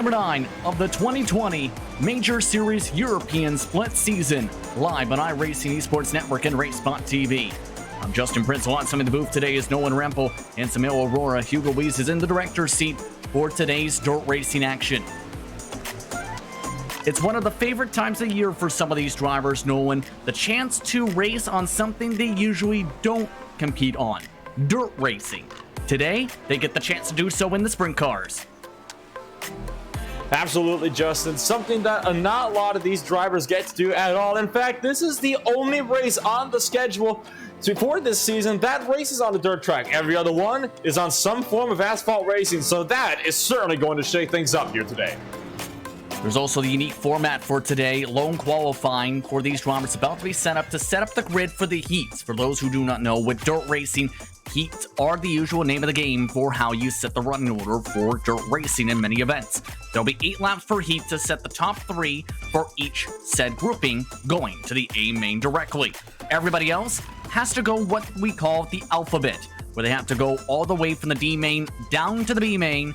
Number 9 of the 2020 Major Series European Split Season, live on Iracing Esports Network and RaceSpot TV. I'm Justin Prince. Alongside the booth today is Nolan Rempel and Samil Aurora. Hugo Weiss is in the director's seat for today's dirt racing action. It's one of the favorite times of year for some of these drivers, Nolan. The chance to race on something they usually don't compete on, dirt racing. Today, they get the chance to do so in the sprint cars. Absolutely, Justin. Something that not a lot of these drivers get to do at all. In fact, this is the only race on the schedule for this season that races on the dirt track. Every other one is on some form of asphalt racing, so that is certainly going to shake things up here today. There's also the unique format for today, lone qualifying for these drivers about to be set up the grid for the heats. For those who do not know, with dirt racing, heats are the usual name of the game for how you set the running order for dirt racing in many events. There'll be 8 laps per heat to set the top 3 for each said grouping, going to the A main directly. Everybody else has to go what we call the alphabet, where they have to go all the way from the D main down to the B main,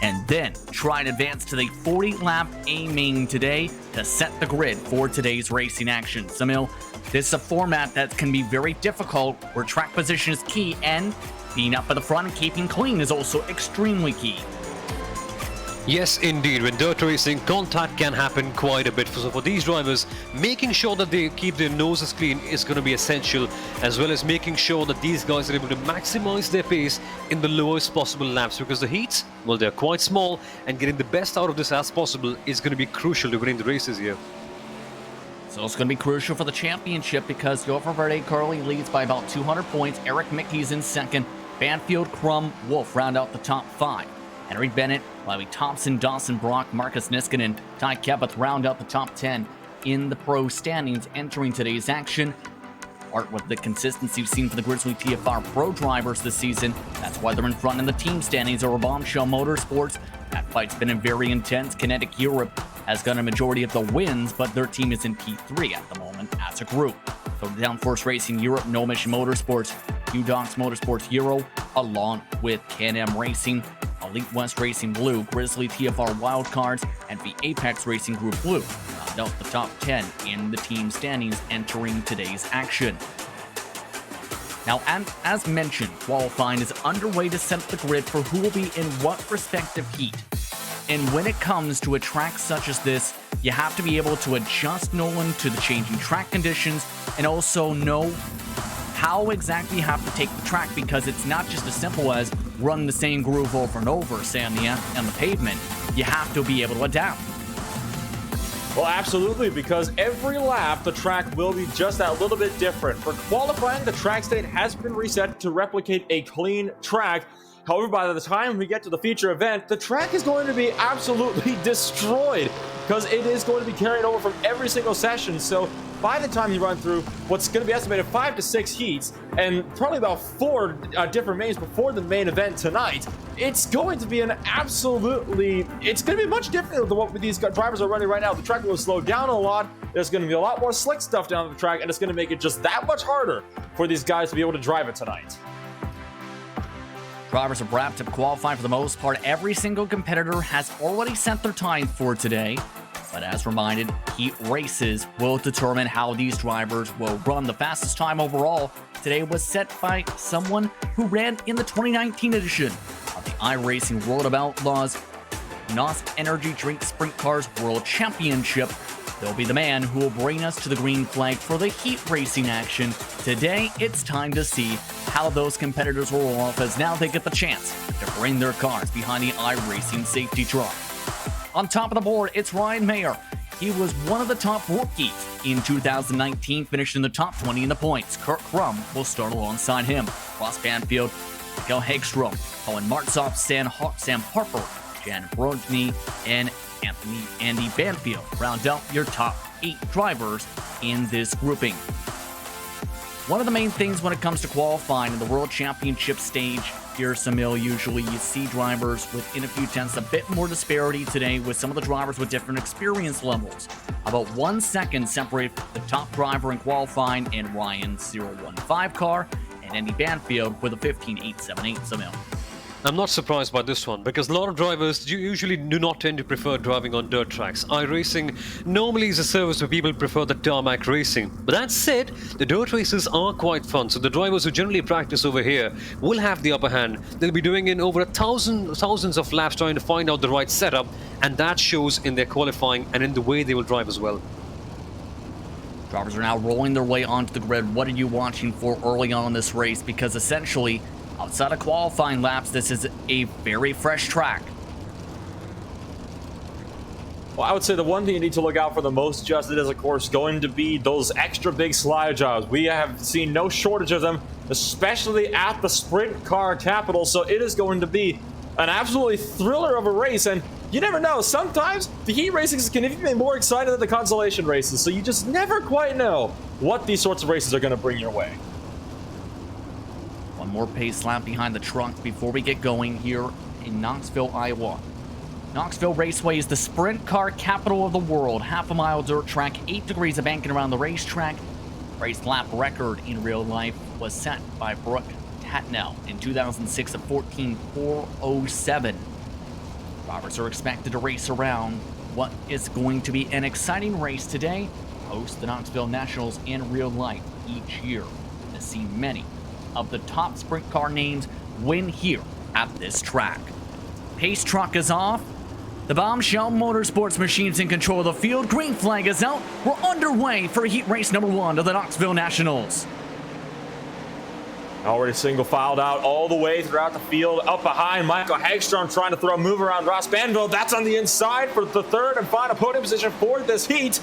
and then try and advance to the 40-lap A main today to set the grid for today's racing action. Samil, this is a format that can be very difficult, where track position is key, and being up at the front and keeping clean is also extremely key. Yes, indeed. When dirt racing, contact can happen quite a bit. So for these drivers, making sure that they keep their noses clean is going to be essential, as well as making sure that these guys are able to maximize their pace in the lowest possible laps, because the heats, well, they're quite small, and getting the best out of this as possible is going to be crucial to winning the races here. So it's going to be crucial for the championship, because Jofer Verde currently leads by about 200 points. Eric Mickey's in second. Banfield, Crum, Wolf round out the top 5. Henry Bennett, Lily Thompson, Dawson Brock, Marcus Niskanen, Ty Kebeth round out the top 10 in the pro standings entering today's action. Art with the consistency we've seen for the Grizzly TFR Pro drivers this season. That's why they're in front in the team standings over Bombshell Motorsports. That fight's been very intense. Kinetic Europe has got a majority of the wins, but their team is in P3 at the moment as a group. So Downforce Racing Europe, No Mission Motorsports, Udox Motorsports Euro, along with Can-Am Racing, Elite West Racing Blue, Grizzly TFR Wildcards, and the Apex Racing Group Blue round out the top 10 in the team standings entering today's action. Now, as mentioned, qualifying is underway to set the grid for who will be in what respective heat. And when it comes to a track such as this, you have to be able to adjust, Nolan, to the changing track conditions, and also know how exactly you have to take the track, because it's not just as simple as run the same groove over and over, say on the pavement. You have to be able to adapt. Well, absolutely, because every lap the track will be just that little bit different. For qualifying, the track state has been reset to replicate a clean track. However, by the time we get to the feature event, the track is going to be absolutely destroyed, because it is going to be carried over from every single session. So by the time you run through what's going to be estimated 5 to 6 heats, and probably about 4 different mains before the main event tonight, it's going to be it's going to be much different than what these drivers are running right now. The track will slow down a lot. There's going to be a lot more slick stuff down the track, and it's going to make it just that much harder for these guys to be able to drive it tonight. Drivers have wrapped up qualifying for the most part. Every single competitor has already set their time for today. But as reminded, heat races will determine how these drivers will run. The fastest time overall today was set by someone who ran in the 2019 edition of the iRacing World of Outlaws NOS Energy Drink Sprint Cars World Championship. They'll be the man who will bring us to the green flag for the heat racing action. Today, it's time to see how those competitors will roll off, as now they get the chance to bring their cars behind the iRacing safety truck. On top of the board, it's Ryan Mayer. He was one of the top rookies in 2019, finished in the top 20 in the points. Kurt Crum will start alongside him. Ross Banfield, Mikael Hagstrom, Owen Martzoff, Sam Harper, Jan Brodny, and Andy Banfield round out your top 8 drivers in this grouping. One of the main things when it comes to qualifying in the World Championship stage here, Samil, usually you see drivers within a few tenths, a bit more disparity today with some of the drivers with different experience levels. About 1 second separate the top driver in qualifying in Ryan's 015 car and Andy Banfield with a 15.878, Samil. I'm not surprised by this one because a lot of drivers usually do not tend to prefer driving on dirt tracks. iRacing normally is a service where people prefer the tarmac racing. But that said, the dirt races are quite fun, so the drivers who generally practice over here will have the upper hand. They'll be doing in over thousands of laps trying to find out the right setup, and that shows in their qualifying and in the way they will drive as well. Drivers are now rolling their way onto the grid. What are you watching for early on in this race? Because essentially, outside of qualifying laps, this is a very fresh track. Well, I would say the one thing you need to look out for the most, Justin, is of course going to be those extra big slide jobs. We have seen no shortage of them, especially at the sprint car capital. So it is going to be an absolutely thriller of a race, and you never know. Sometimes the heat races can even be more exciting than the consolation races. So you just never quite know what these sorts of races are going to bring your way. One more pace lap behind the truck before we get going here in Knoxville, Iowa. Knoxville Raceway is the sprint car capital of the world. Half a mile dirt track, 8 degrees of banking around the racetrack. Race lap record in real life was set by Brooke Tatnell in 2006 at 14:407. Drivers are expected to race around what is going to be an exciting race today. Host the Knoxville Nationals in real life each year. Has seen many of the top sprint car names win here at this track. Pace truck is off. The Bombshell Motorsports machine's in control of the field. Green flag is out. We're underway for heat race number 1 of the Knoxville Nationals. Already single filed out all the way throughout the field. Up behind, Michael Hagstrom trying to throw a move around Ross Banville. That's on the inside for the third and final podium position for this heat.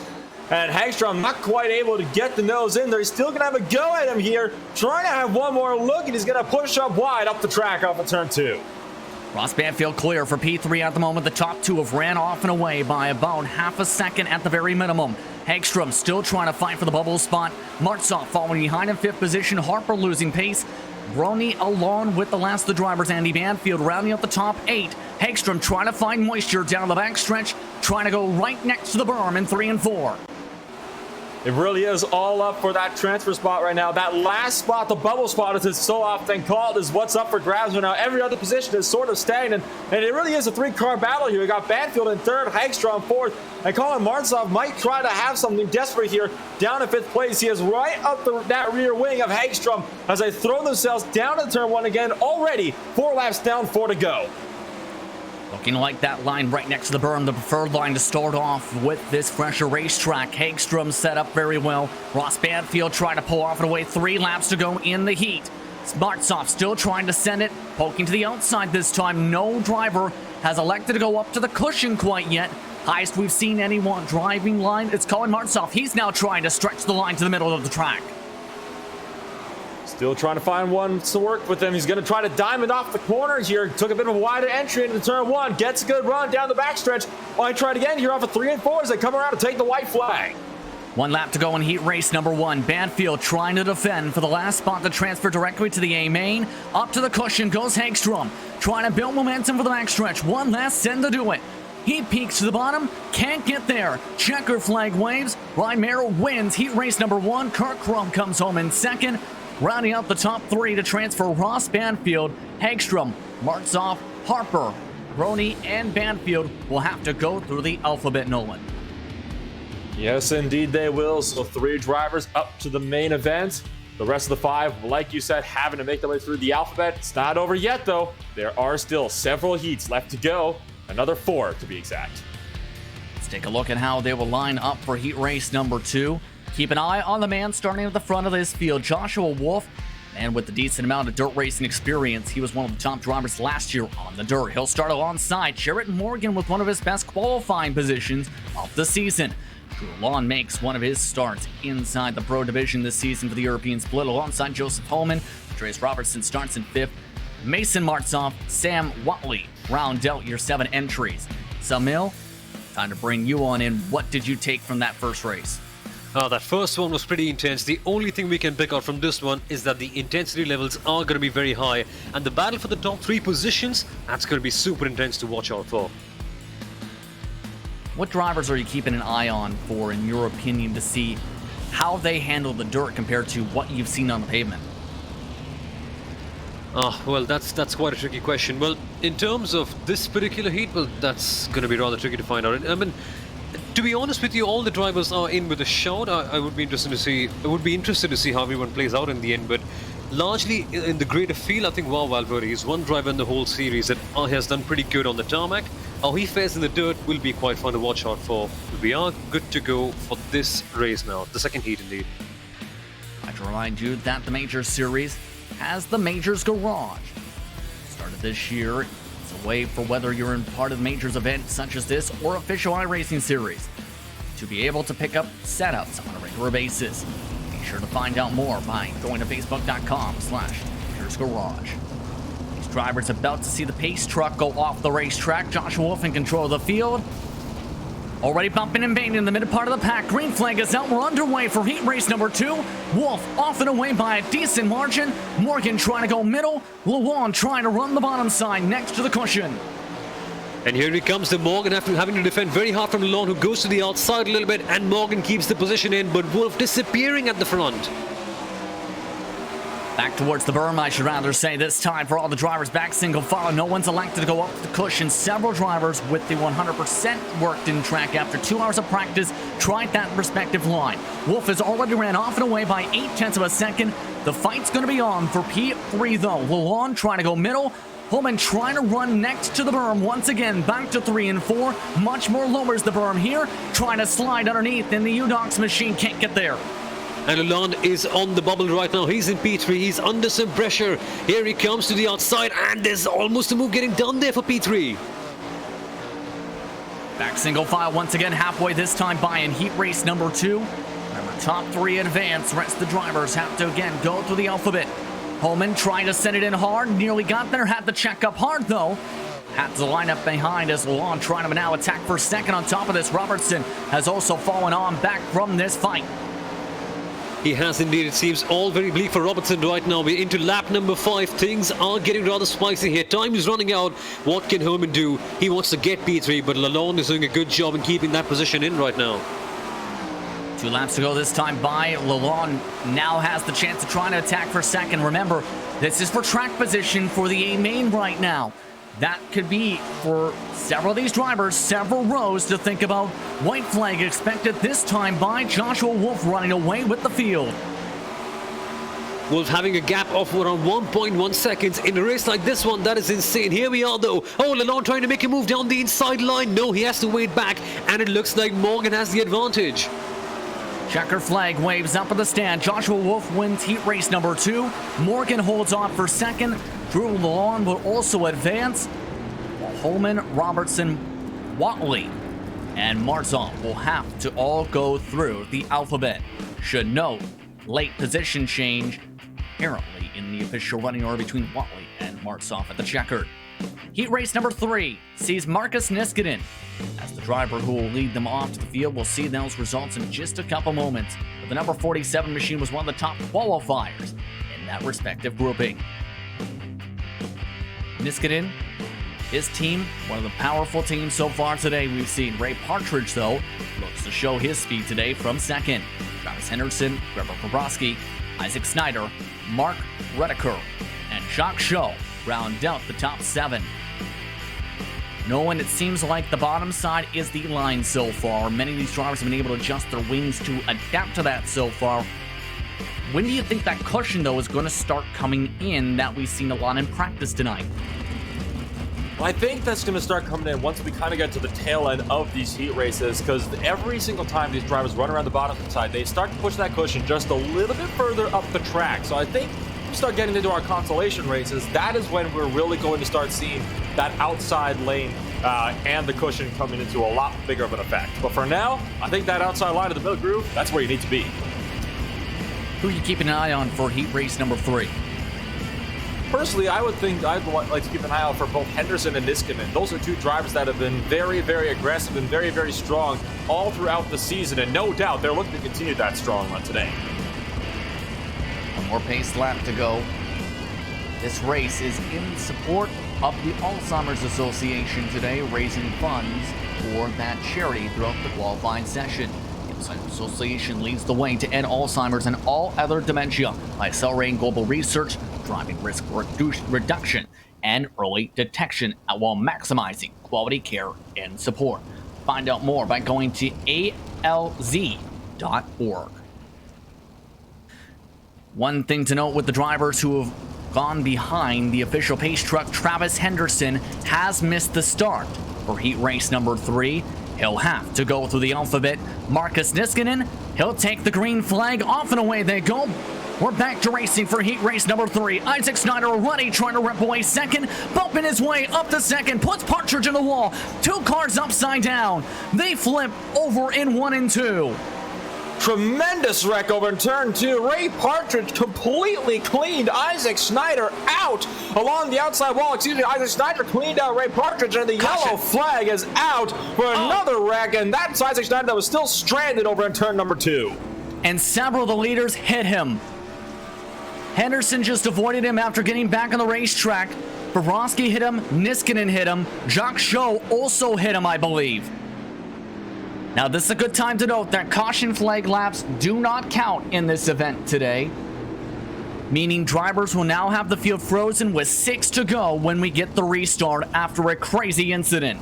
And Hagstrom not quite able to get the nose in there. He's still going to have a go at him here. Trying to have one more look, and he's going to push up wide up the track off of turn 2. Ross Banfield clear for P3 at the moment. The top two have ran off and away by about half a second at the very minimum. Hagstrom still trying to fight for the bubble spot. Martzoff following behind in 5th position. Harper losing pace. Brony along with the last of the drivers. Andy Banfield rounding up the top 8. Hagstrom trying to find moisture down the backstretch. Trying to go right next to the berm in 3 and 4. It really is all up for that transfer spot right now. That last spot, the bubble spot, as it's so often called, is what's up for grabs right now. Every other position is sort of stagnant, and it really is a 3-car battle here. We got Banfield in 3rd, Hagstrom 4th, and Colin Martzoff might try to have something desperate here down in 5th place. He is right up that rear wing of Hagstrom as they throw themselves down to turn 1 again. Already 4 laps down, 4 to go. Looking like that line right next to the berm, the preferred line to start off with this fresher racetrack. Hagstrom set up very well. Ross Banfield trying to pull off and away. 3 laps to go in the heat. Smartsoft still trying to send it, poking to the outside this time. No driver has elected to go up to the cushion quite yet. Highest we've seen anyone driving line, it's Colin Martzoff. He's now trying to stretch the line to the middle of the track. Still trying to find one to work with him. He's going to try to diamond off the corner here. Took a bit of a wider entry into turn 1. Gets a good run down the backstretch. Might try it again here off of 3 and 4 as they come around to take the white flag. 1 lap to go in heat race number 1. Banfield trying to defend for the last spot to transfer directly to the A main. Up to the cushion goes Hagstrom. Trying to build momentum for the backstretch. One last send to do it. He peaks to the bottom. Can't get there. Checker flag waves. Ryan Merrill wins heat race number 1. Kirk Crum comes home in 2nd. Rounding out the top 3 to transfer Ross Banfield, Hagstrom, Martzoff, Harper, Roney, and Banfield will have to go through the alphabet, Nolan. Yes, indeed they will. So 3 drivers up to the main event. The rest of the 5, like you said, having to make their way through the alphabet. It's not over yet, though. There are still several heats left to go. Another 4, to be exact. Let's take a look at how they will line up for heat race number 2. Keep an eye on the man starting at the front of this field, Joshua Wolf. And with a decent amount of dirt racing experience, he was one of the top drivers last year on the dirt. He'll start alongside Sheridan Morgan with one of his best qualifying positions of the season. Drew Lawn makes one of his starts inside the Pro Division this season for the European split alongside Joseph Holman. Andreas Robertson starts in 5th. Mason Martzoff, Sam Watley round out your 7 entries. Samil, time to bring you on in. What did you take from that first race? That first one was pretty intense. The only thing we can pick out from this one is that the intensity levels are going to be very high, and the battle for the top 3 positions, that's going to be super intense to watch out for. What drivers are you keeping an eye on for, in your opinion, to see how they handle the dirt compared to what you've seen on the pavement? Well, that's quite a tricky question. Well, in terms of this particular heat, well, that's going to be rather tricky to find out. I mean, to be honest with you, all the drivers are in with a shout. I would be interested to see. I would be interested to see how everyone plays out in the end. But largely in the greater field, I think Wow Valverde is one driver in the whole series that has done pretty good on the tarmac. How he fares in the dirt will be quite fun to watch out for. We are good to go for this race now, the second heat indeed. I'd like to remind you that the Majors Series has the Majors Garage. Started this year, it's a way for whether you're in part of the Majors event such as this or official iRacing Series to be able to pick up setups on a regular basis. Be sure to find out more by going to facebook.com/Majors Garage. These drivers about to see the pace truck go off the racetrack. Joshua Wolf in control of the field. Already bumping and banging in the mid part of the pack. Green flag is out. We're underway for heat race number 2. Wolf off and away by a decent margin. Morgan trying to go middle. Lalonde trying to run the bottom side next to the cushion. And here he comes to Morgan after having to defend very hard from Lalonde, who goes to the outside a little bit, and Morgan keeps the position in, but Wolf disappearing at the front. Back towards the berm, I should rather say, this time for all the drivers back single file. No one's elected to go up the cushion. Several drivers with the 100% worked in track after 2 hours of practice tried that respective line. Wolf has already ran off and away by 0.8 of a second. The fight's going to be on for P3 though. Lalonde trying to go middle. Holman trying to run next to the berm once again, back to 3 and 4. Much more lowers the berm here, trying to slide underneath, and the UDOX machine can't get there. And Lalonde is on the bubble right now. He's in P3. He's under some pressure. Here he comes to the outside, and there's almost a move getting done there for P3. Back single file once again, halfway this time by in heat race number 2. Remember, top 3 advance. Rest of the drivers have to again go through the alphabet. Holman trying to send it in hard. Nearly got there. Had to check up hard though. Had to line up behind as Lalonde trying to now attack for second. On top of this, Robertson has also fallen on back from this fight. He has indeed. It seems all very bleak for Robertson right now. We're into lap number 5. Things are getting rather spicy here. Time is running out. What can Holman do? He wants to get P3, but Lalonde is doing a good job in keeping that position in right now. 2 laps to go this time by. Lalonde now has the chance to try to attack for second. Remember, this is for track position for the A main right now. That could be for several of these drivers, several rows to think about. White flag expected this time by Joshua Wolf running away with the field. Wolf having a gap of around 1.1 seconds in a race like this one. That is insane. Here we are though. Oh, Lalonde trying to make a move down the inside line. No, he has to wait back, and it looks like Morgan has the advantage. Checker flag waves up at the stand. Joshua Wolf wins heat race number 2. Morgan holds on for second. Drew Lalonde will also advance, while Holman, Robertson, Watley, and Marzon will have to all go through the alphabet. Should note, late position change apparently in the official running order between Watley and Martsoff at the checkered. Heat race number 3 sees Marcus Niskanen as the driver who will lead them off to the field. We'll see those results in just a couple moments. But the number 47 machine was one of the top qualifiers in that respective grouping. Niskanen, his team, one of the powerful teams so far today we've seen. Ray Partridge, though, looks to show his speed today from second. Travis Henderson, Trevor Bobrovsky, Isaac Snyder, Mark Redeker, and Jacques Shaw round out the top 7. Knowing it seems like the bottom side is the line so far. Many of these drivers have been able to adjust their wings to adapt to that so far. When do you think that cushion, though, is going to start coming in that we've seen a lot in practice tonight? Well, I think that's going to start coming in once we kind of get to the tail end of these heat races, because every single time these drivers run around the bottom side, they start to push that cushion just a little bit further up the track. So I think we start getting into our consolation races. That is when we're really going to start seeing that outside lane and the cushion coming into a lot bigger of an effect. But for now, I think that outside line of the middle groove, that's where you need to be. Who are you keeping an eye on for heat race number 3? Personally, I would think I'd like to keep an eye out for both Henderson and Niskanen. Those are 2 drivers that have been very, very aggressive and very, very strong all throughout the season, and no doubt they're looking to continue that strong run today. One more pace lap to go. This race is in support of the Alzheimer's Association today, raising funds for that charity throughout the qualifying session. The Association leads the way to end Alzheimer's and all other dementia by accelerating global research driving risk reduction, and early detection while maximizing quality care and support. Find out more by going to alz.org. One thing to note with the drivers who have gone behind the official pace truck, Travis Henderson has missed the start for heat race number 3. He'll have to go through the alphabet. Marcus Niskanen, he'll take the green flag. Off and away they go. We're back to racing for heat race number 3. Isaac Snyder already trying to rip away second, bumping his way up to second, puts Partridge in the wall. 2 cars upside down. They flip over in 1 and 2. Tremendous wreck over in turn 2. Ray Partridge completely cleaned Isaac Snyder out along the outside wall. Isaac Snyder cleaned out Ray Partridge, and the yellow flag is out for another wreck, and that's Isaac Snyder that was still stranded over in turn number 2. And several of the leaders hit him. Henderson just avoided him after getting back on the racetrack. Bobrovsky hit him, Niskanen hit him, Jacques Shaw also hit him, I believe. Now, this is a good time to note that caution flag laps do not count in this event today, meaning drivers will now have the field frozen with 6 to go when we get the restart after a crazy incident.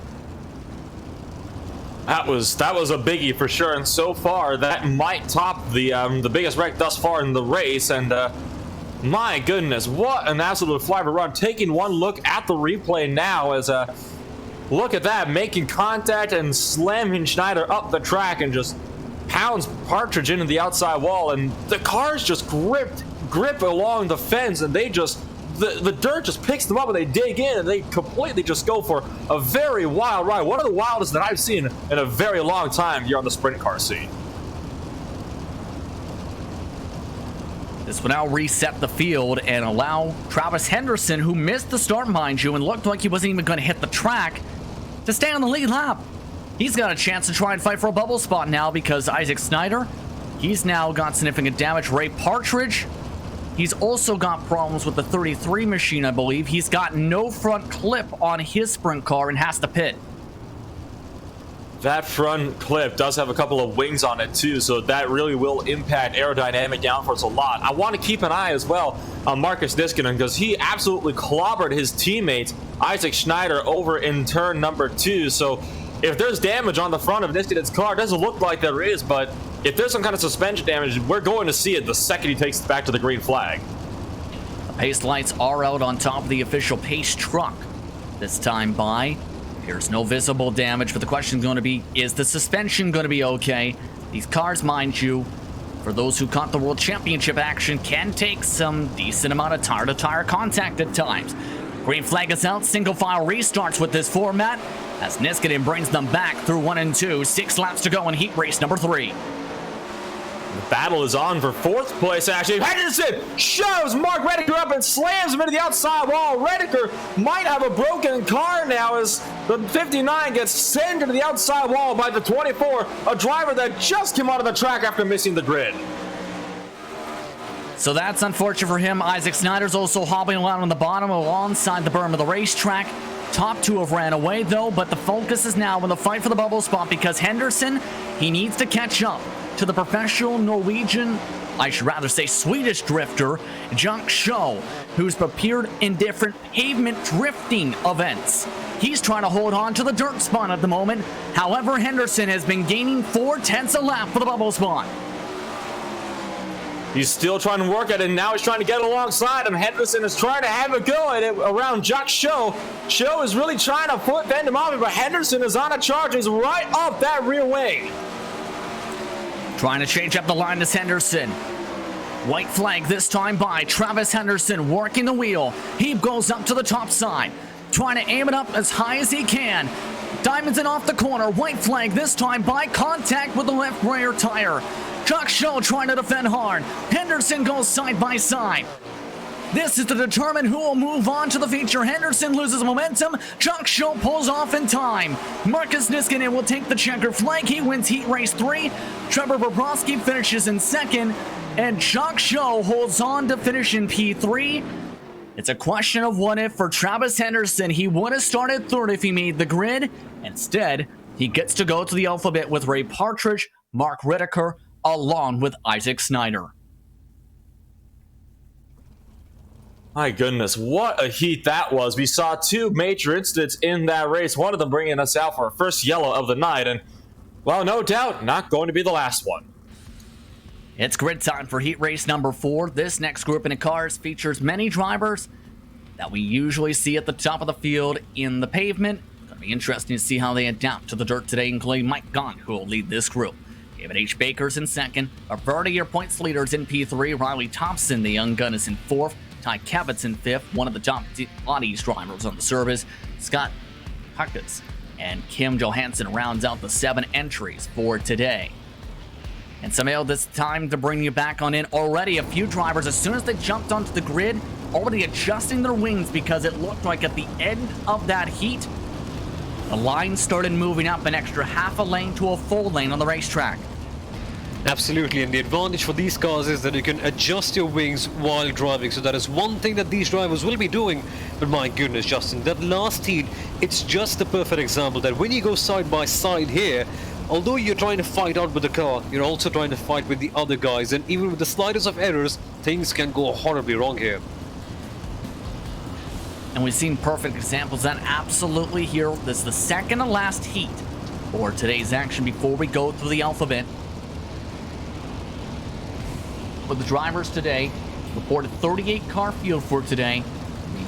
That was a biggie for sure, and so far that might top the biggest wreck thus far in the race. And my goodness, what an absolute flyby run! Taking one look at the replay now as look at that, making contact and slamming Schneider up the track and just pounds Partridge into the outside wall, and the cars just grip along the fence, and they just, the dirt just picks them up and they dig in, and they completely just go for a very wild ride. One of the wildest that I've seen in a very long time here on the sprint car scene. This will now reset the field and allow Travis Henderson, who missed the start, mind you, and looked like he wasn't even going to hit the track, to stay on the lead lap. He's got a chance to try and fight for a bubble spot now because Isaac Snyder, he's now got significant damage. Ray Partridge, he's also got problems with the 33 machine, I believe. He's got no front clip on his sprint car and has to pit. That front clip does have a couple of wings on it too, so that really will impact aerodynamic downforce a lot. I want to keep an eye as well on Marcus Niskanen because he absolutely clobbered his teammate Isaac Schneider over in turn number 2. So if there's damage on the front of Niskanen's car, it doesn't look like there is, but if there's some kind of suspension damage, we're going to see it the second he takes it back to the green flag. The pace lights are out on top of the official pace truck. This time by, there's no visible damage, but the question is going to be, is the suspension going to be okay? These cars, mind you, for those who caught the World Championship action, can take some decent amount of tire-to-tire contact at times. Green flag is out, single file restarts with this format, as Niskanen brings them back through 1 and 2, 6 laps to go in heat race number 3. The battle is on for 4th place, actually. Henderson shoves Mark Rediker up and slams him into the outside wall. Rediker might have a broken car now as the 59 gets sent into the outside wall by the 24, a driver that just came out of the track after missing the grid. So that's unfortunate for him. Isaac Snyder's also hobbling around on the bottom alongside the berm of the racetrack. Top 2 have ran away though, but the focus is now on the fight for the bubble spot because Henderson, he needs to catch up to the professional Norwegian, I should rather say Swedish drifter, Jacques Shaw, who's appeared in different pavement drifting events. He's trying to hold on to the dirt spot at the moment. However, Henderson has been gaining 4/10 a lap for the bubble spot. He's still trying to work at it, and now he's trying to get alongside him. Henderson is trying to have a go at it around Jacques Shaw. Shaw is really trying to foot bend him off, but Henderson is on a charge. He's right up that rear wing. Trying to change up the line is Henderson. White flag this time by Travis Henderson working the wheel. He goes up to the top side, trying to aim it up as high as he can. Diamonds in off the corner. White flag this time by contact with the left rear tire. Jacques Shaw trying to defend hard. Henderson goes side by side. This is to determine who will move on to the feature. Henderson loses momentum. Jacques Shaw pulls off in time. Marcus Niskanen will take the checker flag. He wins heat race 3. Trevor Bobrovsky finishes in 2nd. And Jacques Shaw holds on to finish in P3. It's a question of what if for Travis Henderson. He would have started 3rd if he made the grid. Instead, he gets to go to the alphabet with Ray Partridge, Mark Rediker, along with Isaac Snyder. My goodness, what a heat that was. We saw two major incidents in that race, one of them bringing us out for our first yellow of the night, and, well, no doubt, not going to be the last one. It's grid time for heat race number 4. This next grouping of cars features many drivers that we usually see at the top of the field in the pavement. It's going to be interesting to see how they adapt to the dirt today, including Mike Gaunt, who will lead this group. David H. Baker's in second. Alberta, your points leaders in P3. Riley Thompson, the young gun, is in fourth. Ty Kevitt's in fifth. One of the top bodies drivers on the service, Scott Huckes, and Kim Johansson rounds out the 7 entries for today. And Samuel, this time to bring you back on in. Already a few drivers, as soon as they jumped onto the grid, already adjusting their wings because it looked like at the end of that heat, the line started moving up an extra half a lane to a full lane on the racetrack. Absolutely, and the advantage for these cars is that you can adjust your wings while driving. So that is one thing that these drivers will be doing. But my goodness, Justin, that last heat, it's just the perfect example that when you go side by side here, although you're trying to fight out with the car, you're also trying to fight with the other guys. And even with the slightest of errors, things can go horribly wrong here. And we've seen perfect examples of that absolutely here. This is the second to last heat for today's action before we go through the alphabet. With the drivers today, reported 38 car field for today.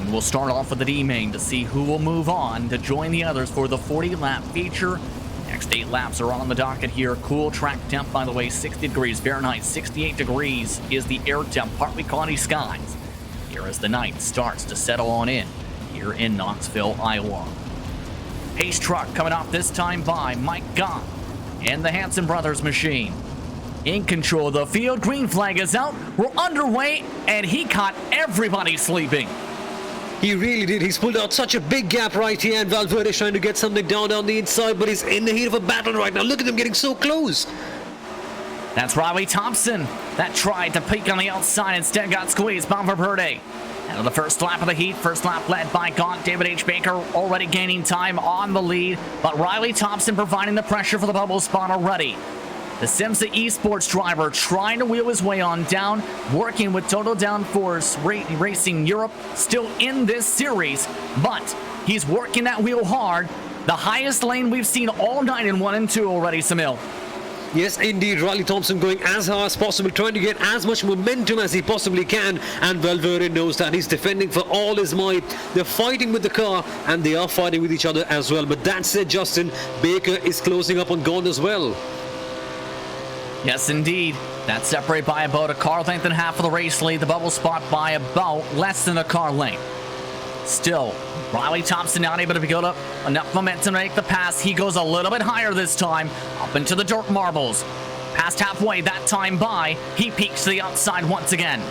And we'll start off with the D-main to see who will move on to join the others for the 40-lap feature. Next 8 laps are on the docket here. Cool track temp, by the way, 60 degrees Fahrenheit, 68 degrees is the air temp, partly cloudy skies. Here as the night starts to settle on in here in Knoxville, Iowa. Pace truck coming off this time by Mike Gaunt and the Hanson Brothers machine. In control of the field, green flag is out, we're underway, and he caught everybody sleeping. He really did. He's pulled out such a big gap right here, and Valverde's trying to get something down the inside, but he's in the heat of a battle right now. Look at him getting so close. That's Riley Thompson that tried to peek on the outside, instead got squeezed by Valverde. Out of the first lap of the heat, first lap led by Gaunt. David H. Baker already gaining time on the lead, but Riley Thompson providing the pressure for the bubble spot already. The Simsa Esports driver trying to wheel his way on down, working with Total Downforce Racing Europe, still in this series, but he's working that wheel hard. The highest lane we've seen all night in 1 and 2 already, Samil. Yes, indeed. Riley Thompson going as high as possible, trying to get as much momentum as he possibly can. And Valverde knows that. He's defending for all his might. They're fighting with the car, and they are fighting with each other as well. But that said, Justin, Baker is closing up on Gaunt as well. Yes, indeed. That's separated by about a car length and a half of the race lead. The bubble spot by about less than a car length. Still, Riley Thompson not able to build up enough momentum to make the pass. He goes a little bit higher this time, up into the dirt marbles. Past halfway that time by, he peeks to the outside once again.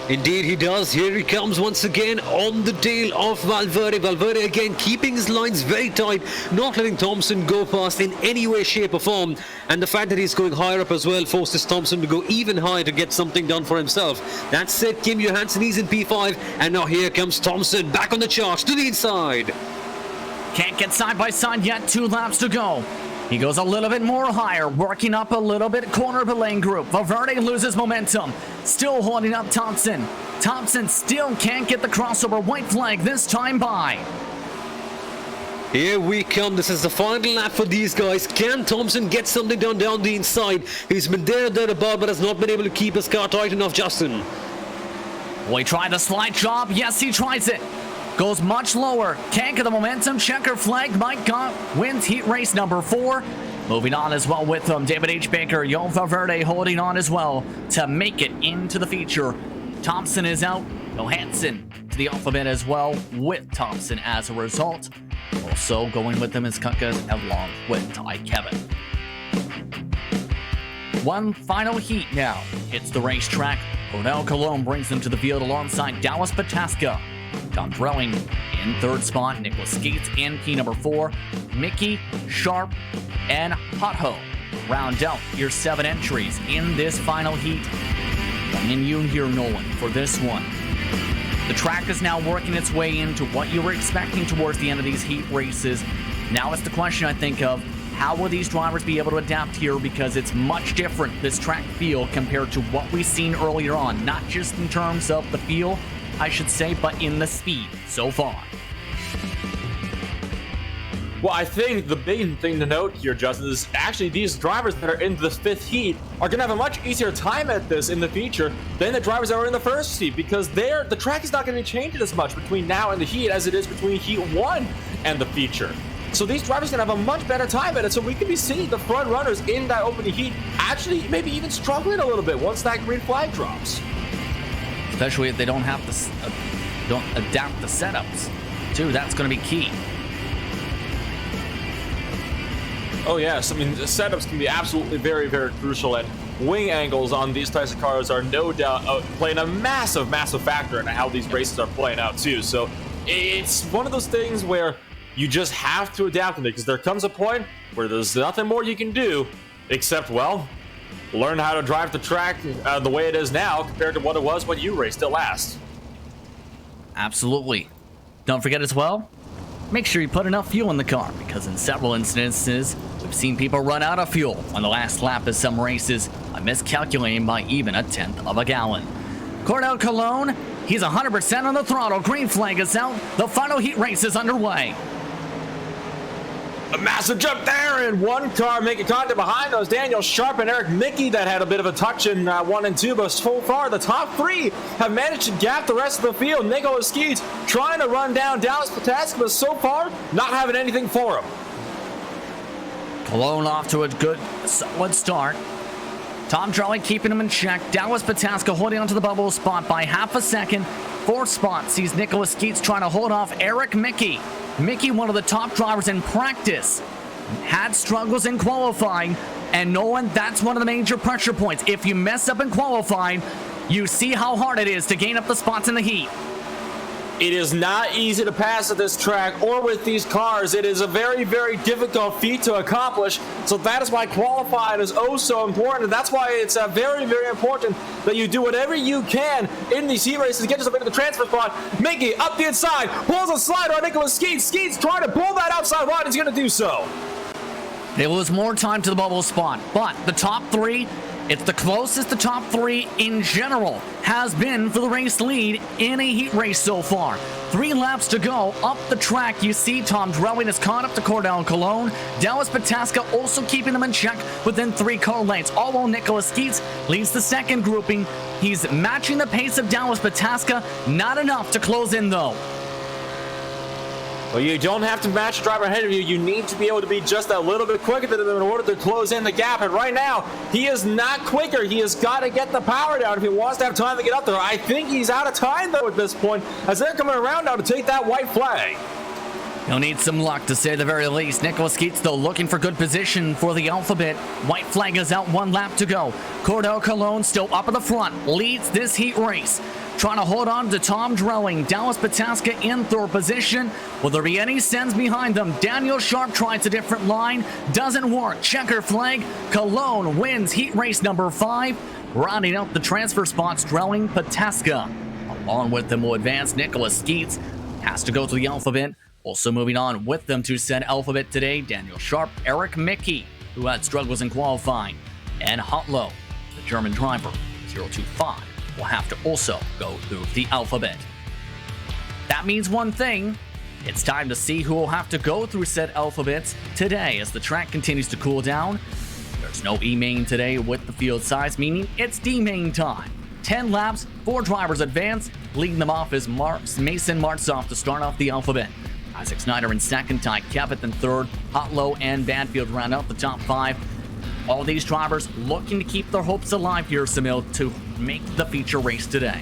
Indeed he does. Here he comes once again on the tail of Valverde. Valverde again keeping his lines very tight, not letting Thompson go past in any way, shape or form. And the fact that he's going higher up as well forces Thompson to go even higher to get something done for himself. That said, Kim Johansson, he's in P5, and now here comes Thompson back on the charts to the inside. Can't get side by side yet, 2 laps to go. He goes a little bit more higher, working up a little bit corner of the lane group. Valverde loses momentum, still holding up Thompson. Thompson still can't get the crossover, white flag this time by. Here we come. This is the final lap for these guys. Can Thompson get something done down the inside? He's been there about, but has not been able to keep his car tight enough, Justin. Will he try the slide job? Yes, he tries it. Goes much lower. Can't get the momentum. Checker flag. Mike Gaunt wins heat race number 4. Moving on as well with them, David H. Baker, Johan Valverde holding on as well to make it into the feature. Thompson is out. Johansson to the alphabet as well with Thompson as a result. Also going with them is Kukas along with Ty Kevitt. One final heat now hits the racetrack. Cornell Cologne brings them to the field alongside Dallas Pataska. Tom Threlling in 3rd spot, Nicholas Skeets in P number 4, Mickey, Sharp, and Hotho round out your 7 entries in this final heat. And you here, Nolan, for this one. The track is now working its way into what you were expecting towards the end of these heat races. Now it's the question, I think, of how will these drivers be able to adapt here, because it's much different, this track feel, compared to what we've seen earlier on, not just in terms of the feel, I should say, but in the speed so far. Well, I think the big thing to note here, Justin, is actually these drivers that are in the 5th heat are going to have a much easier time at this in the future than the drivers that were in the 1st heat, because the track is not going to be changing as much between now and the heat as it is between heat 1 and the feature. So these drivers are going to have a much better time at it, so we could be seeing the front runners in that opening heat actually maybe even struggling a little bit once that green flag drops. Especially if they don't have to don't adapt the setups too. That's going to be key. Oh yes, I mean the setups can be absolutely very, very crucial, and wing angles on these types of cars are no doubt playing a massive, massive factor in how these races are playing out too. So it's one of those things where you just have to adapt to it, because there comes a point where there's nothing more you can do except, well, learn how to drive the track the way it is now compared to what it was when you raced it last. Absolutely. Don't forget as well, make sure you put enough fuel in the car, because in several instances, we've seen people run out of fuel on the last lap of some races by miscalculating by even 1/10 of a gallon. Cordell Cologne, he's 100% on the throttle. Green flag is out. The final heat race is underway. A massive jump there, and one car making contact behind those. Daniel Sharp and Eric Mickey that had a bit of a touch in 1 and 2, but so far the top 3 have managed to gap the rest of the field. Nicholas Skeets trying to run down Dallas Pataska, but so far not having anything for him. Cologne off to a good, solid start. Tom Charlie keeping him in check. Dallas Pataska holding onto the bubble spot by half a second. 4th spot sees Nicholas Skeets trying to hold off Eric Mickey. Mickey, one of the top drivers in practice, had struggles in qualifying, and knowing that's one of the major pressure points. If you mess up in qualifying, you see how hard it is to gain up the spots in the heat. It is not easy to pass at this track or with these cars. It is a very, very difficult feat to accomplish. So that is why qualifying is oh so important. And that's why it's very, very important that you do whatever you can in these heat races to get yourself into the transfer spot. Mickey up the inside, pulls a slider on Nicholas Skeets. Skeets trying to pull that outside line. He's going to do so. They lose more time to the bubble spot, but the top 3, it's the closest the top 3 in general has been for the race lead in a heat race so far. 3 laps to go up the track. You see Tom Drelling is caught up to Cordell Cologne. Dallas Pataska also keeping them in check within 3 car lengths. All while Nicholas Skeets leads the second grouping. He's matching the pace of Dallas Pataska. Not enough to close in though. Well, you don't have to match the driver ahead of you. You need to be able to be just a little bit quicker than them in order to close in the gap. And right now, he is not quicker. He has got to get the power down if he wants to have time to get up there. I think he's out of time, though, at this point, as they're coming around now to take that white flag. He'll need some luck, to say the very least. Nicholas Skeets, though, looking for good position for the alphabet. White flag is out, 1 lap to go. Cordell Cologne still up at the front, leads this heat race. Trying to hold on to Tom Drelling. Dallas Pataska in 3rd position. Will there be any sense behind them? Daniel Sharp tries a different line. Doesn't work. Checker flag. Cologne wins heat race number 5. Rounding out the transfer spots, Drelling, Pataska. Along with them will advance Nicholas Skeets. Has to go to the alphabet. Also moving on with them to said alphabet today, Daniel Sharp, Eric Mickey, who had struggles in qualifying, and Hotlow, the German driver, 025. Will have to also go through the alphabet. That means one thing. It's time to see who will have to go through said alphabets today as the track continues to cool down. There's no E-main today with the field size, meaning it's D-main time. 10 laps, 4 drivers advance. Leading them off is Mason Martzoff to start off the alphabet. Isaac Snyder in second, Ty Kevitt in third. Hotlow and Banfield round out the top 5. All these drivers looking to keep their hopes alive here, Samil, to make the feature race today.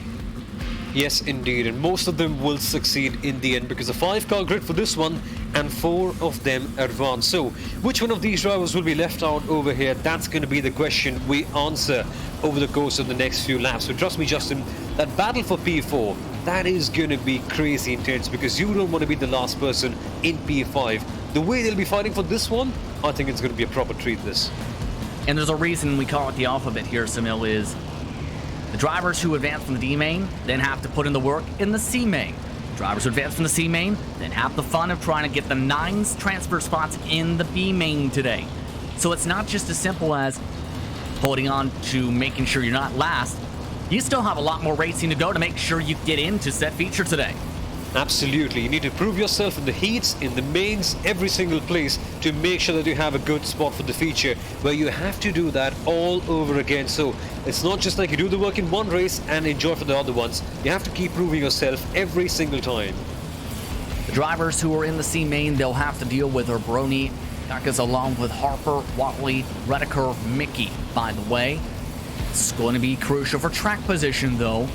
Yes, indeed, and most of them will succeed in the end because a 5-car grid for this one and 4 of them advance. So, which one of these drivers will be left out over here? That's going to be the question we answer over the course of the next few laps. So trust me, Justin, that battle for P4, that is going to be crazy intense because you don't want to be the last person in P5. The way they'll be fighting for this one, I think it's going to be a proper treat, this. And there's a reason we call it the alphabet here, Samil, is the drivers who advance from the D main then have to put in the work in the C main. Drivers who advance from the C main then have the fun of trying to get the 9 transfer spots in the B main today. So it's not just as simple as holding on to making sure you're not last. you still have a lot more racing to go to make sure you get into said feature today. Absolutely. You need to prove yourself in the heats, in the mains, every single place to make sure that you have a good spot for the feature, where you have to do that all over again. So it's not just like you do the work in one race and enjoy for the other ones. You have to keep proving yourself every single time. The drivers who are in the C main, they'll have to deal with Brony, Kakas, along with Harper, Watley, Redeker, Mickey. By the way, it's going to be crucial for track position, though.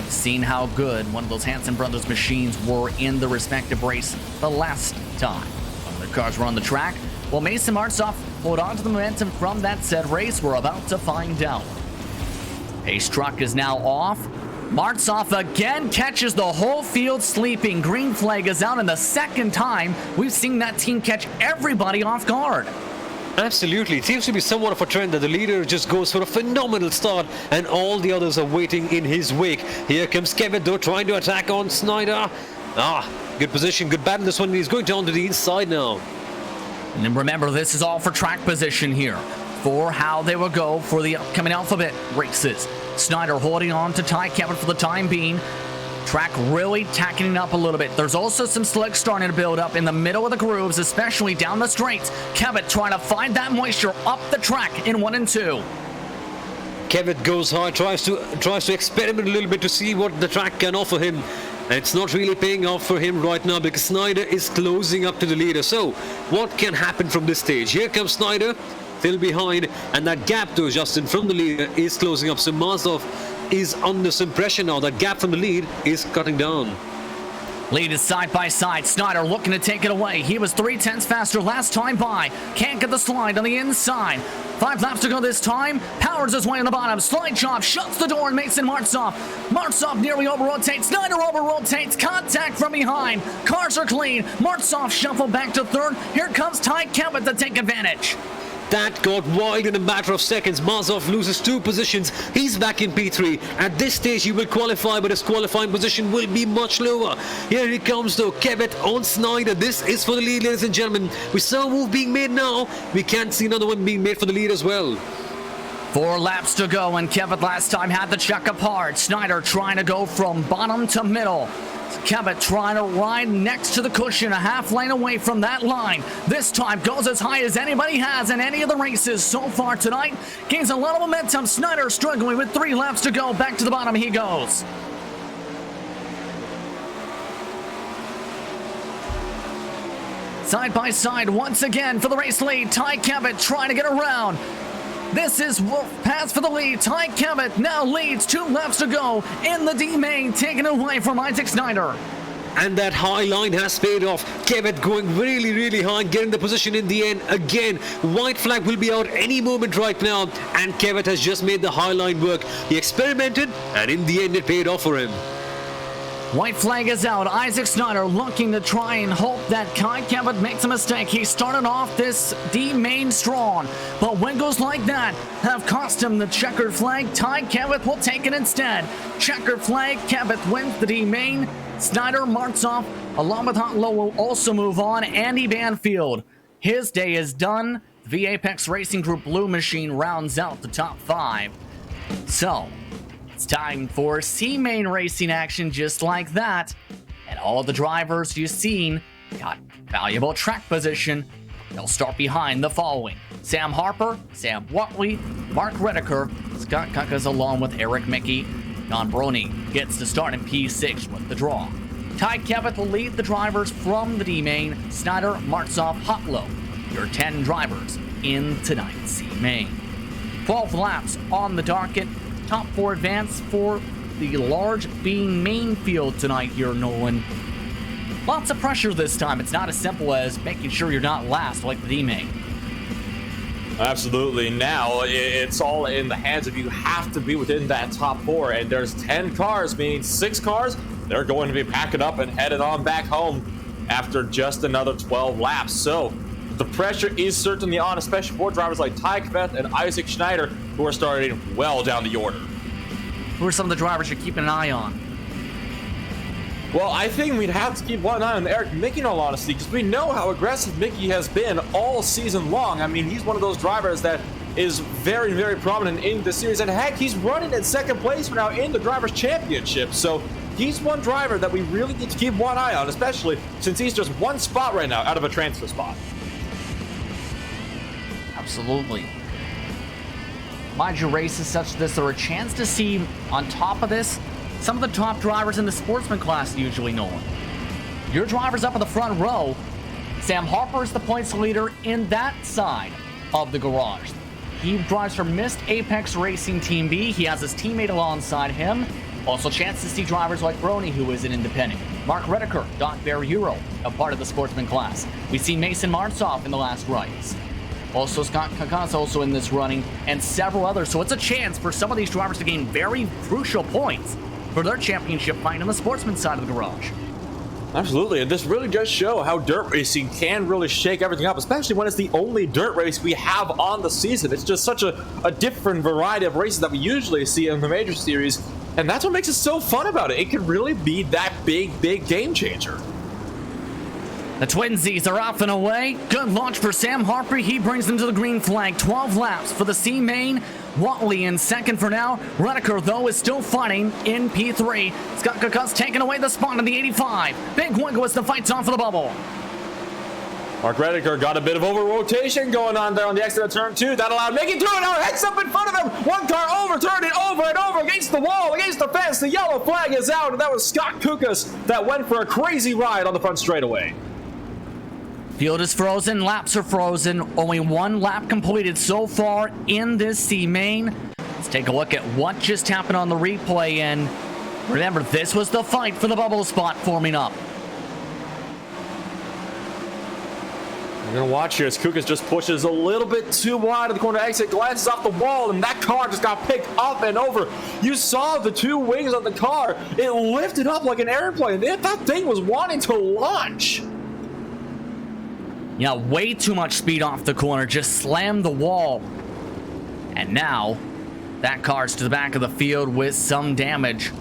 Seen how good one of those Hansen brothers machines were in the respective race the last time when their cars were on the track. Well, Mason Martsoff hold on to the momentum from that said race. We're about to find out. Pace truck is now off. Martsoff again catches the whole field sleeping. Green flag is out, and the second time we've seen that team catch everybody off guard. Absolutely. It seems to be somewhat of a trend that the leader just goes for a phenomenal start and all the others are waiting in his wake. Here comes Kevin, though, trying to attack on Snyder. Good position, good battle this one. He's going down to the inside now. And remember, this is all for track position here, for how they will go for the upcoming Alphabet races. Snyder holding on to Ty Kevin for the time being. Track really tacking it up a little bit. There's also some slick starting to build up in the middle of the grooves, especially down the straights. Kevin trying to find that moisture up the track in 1 and 2. Kevin goes hard, tries to experiment a little bit to see what the track can offer him. And it's not really paying off for him right now because Snyder is closing up to the leader. So what can happen from this stage? Here comes Snyder, still behind, and that gap though, Justin, from the leader is closing up. So Martsoff is under some pressure now. That gap from the lead is cutting down. Lead is side by side. Snyder looking to take it away. He was 0.3 faster last time by. Can't get the slide on the inside. 5 laps to go this time. Powers his way on the bottom. Slide chop, shuts the door, and Mason Martsoff. Martsoff nearly over-rotates. Snyder over-rotates. Contact from behind. Cars are clean. Martsoff shuffled back to third. Here comes Ty Kevin to take advantage. That got wide in a matter of seconds. Martsoff loses 2 positions. He's back in P3. At this stage, he will qualify, but his qualifying position will be much lower. Here he comes, though. Kevitt on Snyder. This is for the lead, ladies and gentlemen. We saw a move being made now. We can't see another one being made for the lead as well. 4 laps to go, and Kevitt last time had the check apart. Snyder trying to go from bottom to middle. Kevitt trying to ride next to the cushion, a half lane away from that line. This time goes as high as anybody has in any of the races so far tonight. Gains a lot of momentum. Snyder struggling with 3 laps to go. Back to the bottom he goes. Side by side once again for the race lead. Ty Kevitt trying to get around. This is Wolf pass for the lead. Ty Kevitt now leads 2 laps to go in the D main, taken away from Isaac Snyder. And that high line has paid off. Kevitt going really, really high and getting the position in the end. Again, white flag will be out any moment right now. And Kevitt has just made the high line work. He experimented and in the end it paid off for him. White flag is out. Isaac Snyder looking to try and hope that Ty Kevitt makes a mistake. He started off this D main strong, but wiggles like that have cost him the checkered flag. Ty Kevitt will take it instead. Checkered flag, Kevitt wins the D main. Snyder, Martsoff, along with Hotlow will also move on. Andy Banfield, his day is done. The Apex Racing Group Blue Machine rounds out the top 5. So it's time for C-Main racing action just like that. And all the drivers you've seen got valuable track position. They'll start behind the following: Sam Harper, Sam Watley, Mark Redeker, Scott Kuckas along with Eric Mickey. Don Brony gets to start in P6 with the draw. Ty Kevitt will lead the drivers from the D-Main. Snyder, Martsoff, Hotlow, your 10 drivers in tonight's C-Main. 12 laps on the docket. Top 4 advance for the large being main field tonight here, Nolan. Lots of pressure this time. It's not as simple as making sure you're not last like the D-Main. Absolutely. Now it's all in the hands of you. Have to be within that top 4, and there's 10 cars, meaning 6 cars. They're going to be packing up and headed on back home after just another 12 laps. So the pressure is certainly on, especially for drivers like Ty Kevitt and Isaac Schneider, who are starting well down the order. Who are some of the drivers you're keeping an eye on? Well, I think we'd have to keep one eye on Eric Mickey, in all honesty, because we know how aggressive Mickey has been all season long. I mean, he's one of those drivers that is very, very prominent in the series. And heck, he's running in second place now in the Drivers' Championship. So he's one driver that we really need to keep one eye on, especially since he's just one spot right now out of a transfer spot. Absolutely. Mind you, races such as this, there are a chance to see, on top of this, some of the top drivers in the sportsman class usually know him. Your driver's up in the front row. Sam Harper is the points leader in that side of the garage. He drives for Mist Apex Racing Team B. He has his teammate alongside him. Also chance to see drivers like Brony, who is an independent. Mark Redeker, Doc Bear Hero, a part of the sportsman class. We see Mason Martzoff in the last race. Also Scott Kakas also in this running, and several others. So it's a chance for some of these drivers to gain very crucial points for their championship fight on the sportsman side of the garage. Absolutely, and this really does show how dirt racing can really shake everything up, especially when it's the only dirt race we have on the season. It's just such a different variety of races that we usually see in the major series, and that's what makes it so fun about it. It can really be that big game changer. The Twinsies are off and away. Good launch for Sam Harper. He brings them to the green flag. 12 laps for the C main. Watley in second for now. Redeker, though, is still fighting in P3. Scott Kakas taking away the spot in the 85. Big Wingo as the fight's on for the bubble. Mark Redeker got a bit of over-rotation going on there on the exit of turn 2. That allowed Mickey through it. Now heads up in front of him. One car overturned it over and over against the wall, against the fence. The yellow flag is out, and that was Scott Kukas that went for a crazy ride on the front straightaway. Field is frozen, laps are frozen. Only one lap completed so far in this C main. Let's take a look at what just happened on the replay. And remember, this was the fight for the bubble spot forming up. We're going to watch here as Kukas just pushes a little bit too wide of the corner exit, glances off the wall, and that car just got picked up and over. You saw the two wings of the car. It lifted up like an airplane. That thing was wanting to launch. Yeah, way too much speed off the corner, just slammed the wall. And now, that car's to the back of the field with some damage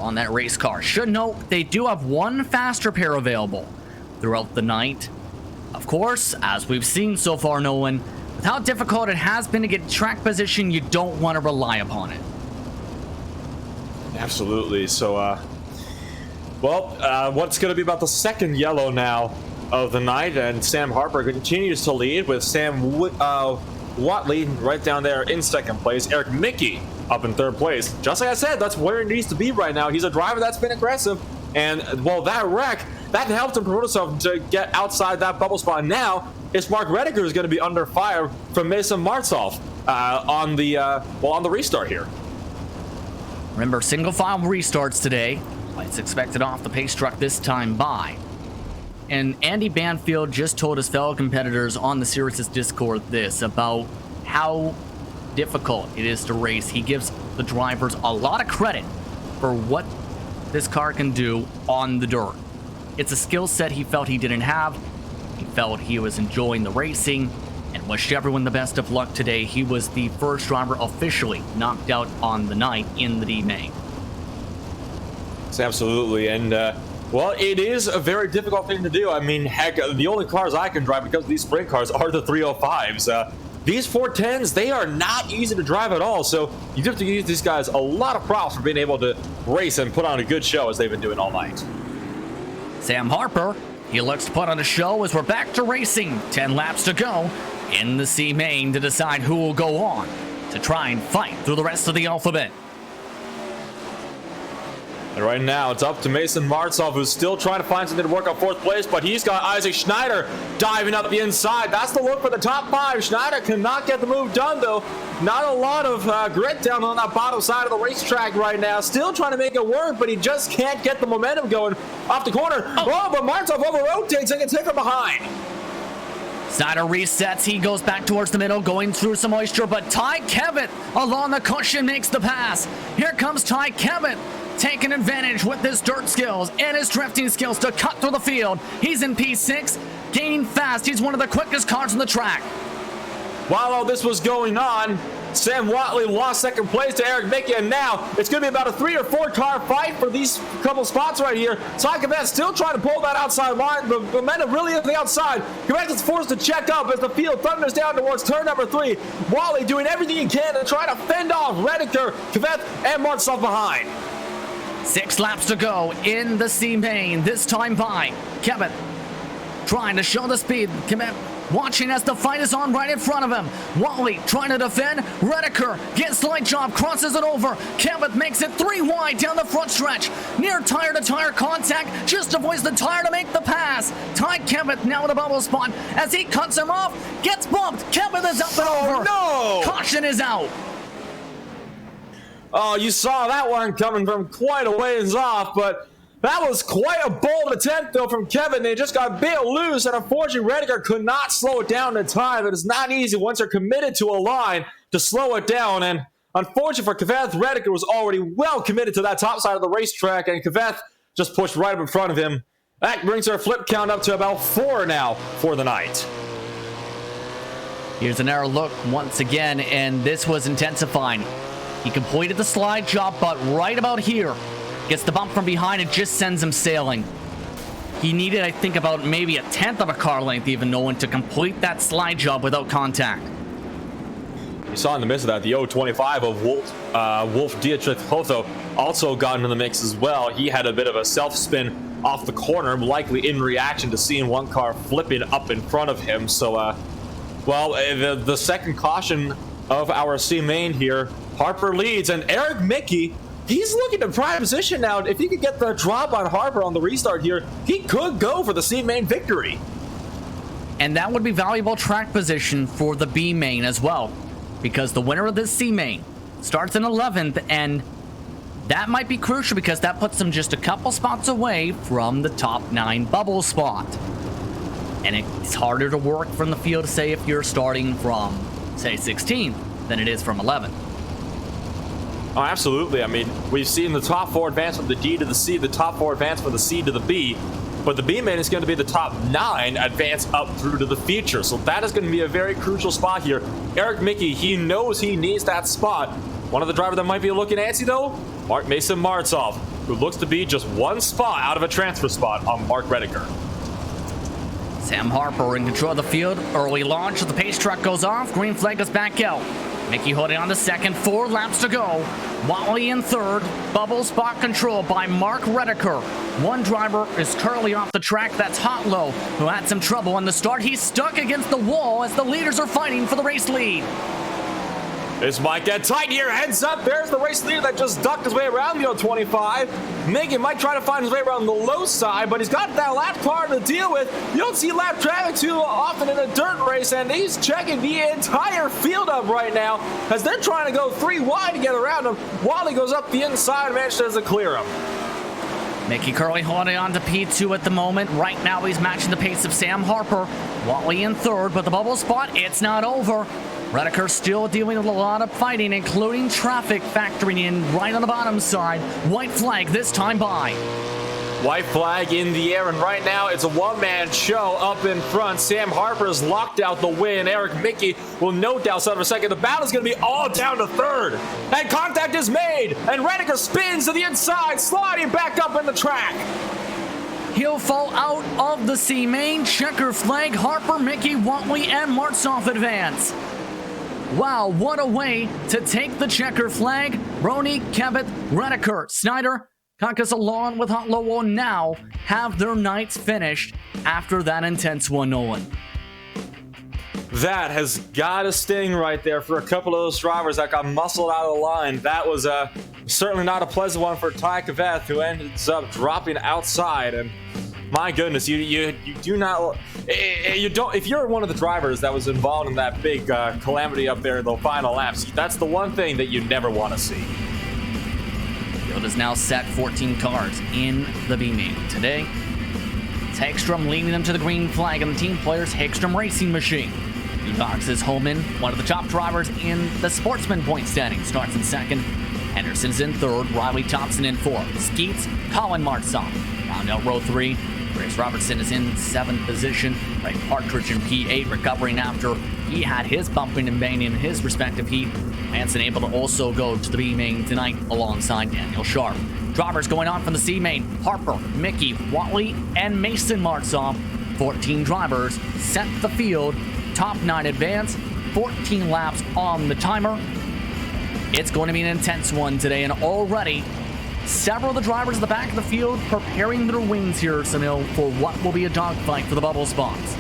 on that race car. Should note, they do have one faster pair available throughout the night. Of course, as we've seen so far, Nolan, with how difficult it has been to get track position, you don't want to rely upon it. Absolutely. So, what's going to be about the second yellow now of the night, and Sam Harper continues to lead with Sam Watley right down there in second place. Eric Mickey up in third place. Just like I said, that's where he needs to be right now. He's a driver that's been aggressive, and well, that wreck that helped him promote himself to get outside that bubble spot. Now it's Mark Redeker who's going to be under fire from Mason Martzoff on the restart here. Remember, single file restarts today. It's expected off the pace truck this time by. And Andy Banfield just told his fellow competitors on the Sirius Discord this about how difficult it is to race. He gives the drivers a lot of credit for what this car can do on the dirt. It's a skill set he felt he didn't have. He felt he was enjoying the racing and wished everyone the best of luck today. He was the first driver officially knocked out on the night in the D main. It's absolutely, and well, it is a very difficult thing to do. I mean, heck, the only cars I can drive because of these sprint cars are the 305s. These 410s, they are not easy to drive at all, so you have to give these guys a lot of props for being able to race and put on a good show as they've been doing all night. Sam Harper, he looks to put on a show as we're back to racing. 10 laps to go in the C main to decide who will go on to try and fight through the rest of the alphabet. And right now, it's up to Mason Martzoff, who's still trying to find something to work on fourth place, but he's got Isaac Schneider diving up the inside. That's the look for the top five. Schneider cannot get the move done, though. Not a lot of grit down on that bottom side of the racetrack right now. Still trying to make it work, but he just can't get the momentum going off the corner. Oh, but Martzoff over-rotates and can take him behind. Snyder resets. He goes back towards the middle, going through some moisture, but Ty Kevitt along the cushion makes the pass. Here comes Ty Kevitt, taking advantage with his dirt skills and his drifting skills to cut through the field. He's in P6, gaining fast. He's one of the quickest cars on the track. While all this was going on, Sam Watley lost second place to Eric Mickey, and now it's going to be about a 3 or 4 car fight for these couple spots right here. Ty Kvet still trying to pull that outside line, but momentum really is the outside. Kvet is forced to check up as the field thunders down towards turn number 3. Watley doing everything he can to try to fend off Rediker, Kvet, and Martzov behind. 6 laps to go in the C main, this time by Kevin. Trying to show the speed. Kevin watching as the fight is on right in front of him. Watley trying to defend. Rediker gets light job, crosses it over. Kevin makes it 3 wide down the front stretch. Near tire-to-tire contact, just avoids the tire to make the pass. Ty Kevin now in the bubble spot as he cuts him off. Gets bumped. Kevin is up and over. No! Caution is out. Oh, you saw that one coming from quite a ways off, but that was quite a bold attempt, though, from Kevin. They just got bit loose, and unfortunately, Rediker could not slow it down in time. It is not easy once you're committed to a line to slow it down, and unfortunately for Kvet, Rediker was already well committed to that top side of the racetrack, and Kvet just pushed right up in front of him. That brings our flip count up to about 4 now for the night. Here's an error look once again, and this was intensifying. He completed the slide job, but right about here, gets the bump from behind and just sends him sailing. He needed, I think, about maybe a 1/10 of a car length even, Nolan, to complete that slide job without contact. You saw in the midst of that, the 025 of Wolf Dietrich Hotho also got into the mix as well. He had a bit of a self-spin off the corner, likely in reaction to seeing one car flipping up in front of him. So, the second caution of our C main here, Harper leads, and Eric Mickey, he's looking to prime position now. If he could get the drop on Harper on the restart here, he could go for the C main victory. And that would be valuable track position for the B main as well, because the winner of this C main starts in 11th, and that might be crucial because that puts them just a couple spots away from the top 9 bubble spot. And it's harder to work from the field, say, if you're starting from, say, 16th than it is from 11th. Oh, absolutely. I mean, we've seen the top 4 advance from the D to the C, the top 4 advance from the C to the B, but the B main is going to be the top 9 advance up through to the future. So that is going to be a very crucial spot here. Eric Mickey, he knows he needs that spot. One of the drivers that might be looking antsy, though, Mason Martzov, who looks to be just 1 spot out of a transfer spot on Mark Rediker. Sam Harper in control of the field. Early launch, the pace truck goes off. Green flag goes back out. Mickey holding on to second, 4 laps to go. Watley in third. Bubble spot control by Mark Rediker. One driver is currently off the track. That's Hotlow, who had some trouble on the start. He's stuck against the wall as the leaders are fighting for the race lead. This might get tight here. Heads up. There's the race leader that just ducked his way around the 025. Mickey might try to find his way around the low side, but he's got that lap car to deal with. You don't see lap traffic too often in a dirt race, and he's checking the entire field up right now as they're trying to go 3 wide to get around him. Wally goes up the inside and manages to clear him. Mickey currently holding on to P2 at the moment. Right now he's matching the pace of Sam Harper. Watley in third, but the bubble spot, it's not over. Rediker still dealing with a lot of fighting, including traffic factoring in right on the bottom side. White flag this time by. White flag in the air, and right now it's a one-man show up in front. Sam Harper has locked out the win. Eric Mickey will note down for a second. The battle's going to be all down to third. And contact is made, and Rediker spins to the inside, sliding back up in the track. He'll fall out of the C main. Checker flag. Harper, Mickey, Watley, and Martzov advance. Wow, what a way to take the checker flag. Roney, Kevin, Rediker, Snyder, Kakas along with Hotlow will now have their nights finished after that intense one, Nolan. That has got a sting right there for a couple of those drivers that got muscled out of the line. That was certainly not a pleasant one for Ty Kvet, who ends up dropping outside. And my goodness, you do not, you don't, if you're one of the drivers that was involved in that big calamity up there in the final laps, that's the one thing that you never want to see. Field is now set, 14 cars in the B main. Today, it's Hagstrom leading them to the green flag, and the team players Hagstrom Racing Machine. Cox is Holman, one of the top drivers in the sportsman point standing, starts in second. Henderson's in third, Riley Thompson in fourth. Skeets, Colin Martzov. Round out row 3. Grace Robertson is in 7th position. Ray Partridge in P8, recovering after he had his bumping and banging in his respective heat. Hansen able to also go to the B main tonight alongside Daniel Sharp. Drivers going on from the C main: Harper, Mickey, Watley, and Mason Martzoff. 14 drivers set the field. Top 9 advance, 14 laps on the timer. It's going to be an intense one today, and already several of the drivers at the back of the field preparing their wings here, Sunil, for what will be a dogfight for the bubble spots.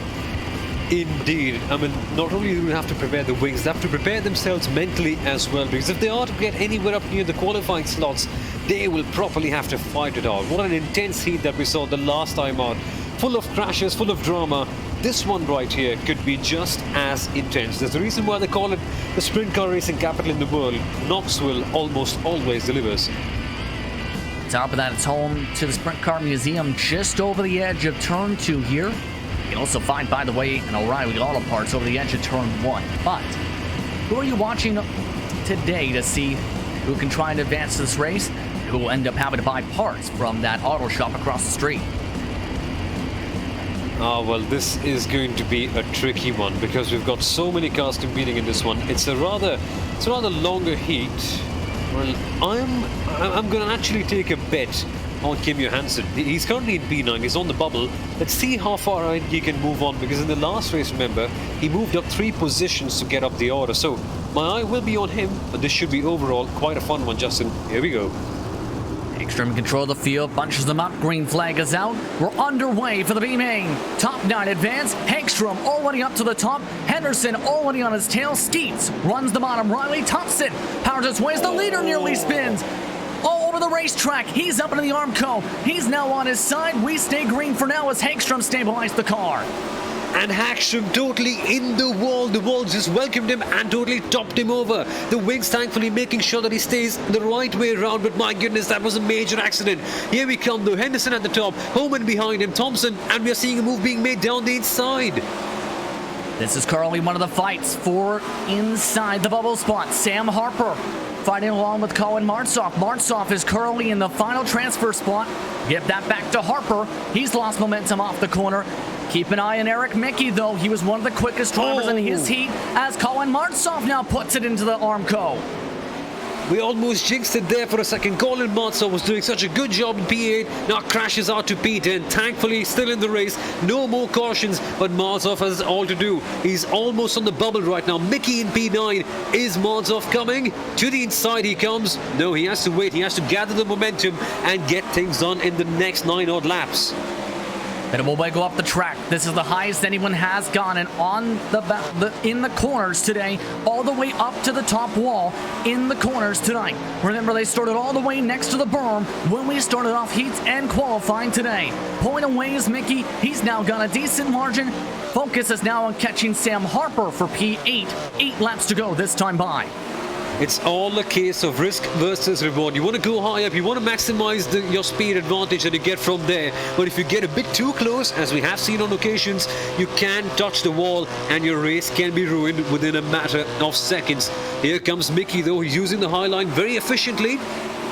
Indeed. I mean, not only do they have to prepare the wings, they have to prepare themselves mentally as well, because if they are to get anywhere up near the qualifying slots, they will properly have to fight it out. What an intense heat that we saw the last time out. Full of crashes, full of drama. This one right here could be just as intense. There's the reason why they call it the sprint car racing capital in the world. Knoxville almost always delivers. Top of that, it's home to the Sprint Car Museum just over the edge of Turn 2 here. You can also find, by the way, an O'Reilly Auto Parts over the edge of Turn 1. But who are you watching today to see who can try and advance this race? Who will end up having to buy parts from that auto shop across the street? Well, this is going to be a tricky one because we've got so many cars competing in this one. It's a rather longer heat. Well, I'm going to actually take a bet on Kim Johansson. He's currently in P9. He's on the bubble. Let's see how far he can move on, because in the last race, remember, he moved up 3 positions to get up the order. So my eye will be on him, but this should be overall quite a fun one, Justin. Here we go. Ekstrom in control of the field, bunches them up, green flag is out. We're underway for the B main. Top 9 advance, Hagstrom already up to the top. Henderson already on his tail. Skeets runs the bottom. Riley Thompson powers his way as the leader nearly spins. All over the racetrack, he's up into the Armco. He's now on his side. We stay green for now as Hagstrom stabilized the car. And Hagstrom totally in the wall. The wall just welcomed him and totally topped him over. The wings thankfully making sure that he stays the right way around. But my goodness, that was a major accident. Here we come though. Henderson at the top, Homan behind him, Thompson, and we are seeing a move being made down the inside. This is currently one of the fights for inside the bubble spot. Sam Harper fighting along with Colin Martzoff. Martzoff is currently in the final transfer spot. Give that back to Harper. He's lost momentum off the corner. Keep an eye on Eric Mickey, though. He was one of the quickest drivers in his heat as Colin Martzoff now puts it into the Armco. We almost jinxed it there for a second. Colin Martzoff was doing such a good job in P8. Now crashes out to P10. Thankfully, still in the race. No more cautions, but Martzoff has all to do. He's almost on the bubble right now. Mickey in P9. Is Martzoff coming? To the inside he comes. No, he has to wait. He has to gather the momentum and get things done in the next 9 odd laps. But we'll go up the track. This is the highest anyone has gone, and on in the corners today, all the way up to the top wall in the corners tonight. Remember, they started all the way next to the berm when we started off heats and qualifying today. Pulling away is Mickey. He's now got a decent margin. Focus is now on catching Sam Harper for P8. 8 laps to go this time by. It's all a case of risk versus reward. You want to go high up, you want to maximize your speed advantage that you get from there. But if you get a bit too close, as we have seen on occasions, you can touch the wall and your race can be ruined within a matter of seconds. Here comes Mickey though, he's using the high line very efficiently.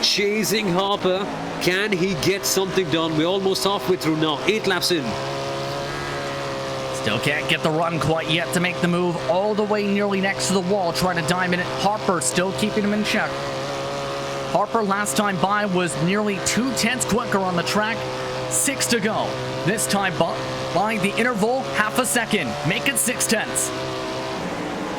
Chasing Harper. Can he get something done? We're almost halfway through now, 8 laps in. Still can't get the run quite yet to make the move all the way nearly next to the wall, trying to diamond it. Harper still keeping him in check. Harper last time by was nearly 2/10 quicker on the track. 6 to go. This time by the interval, half a second. Make it 6/10.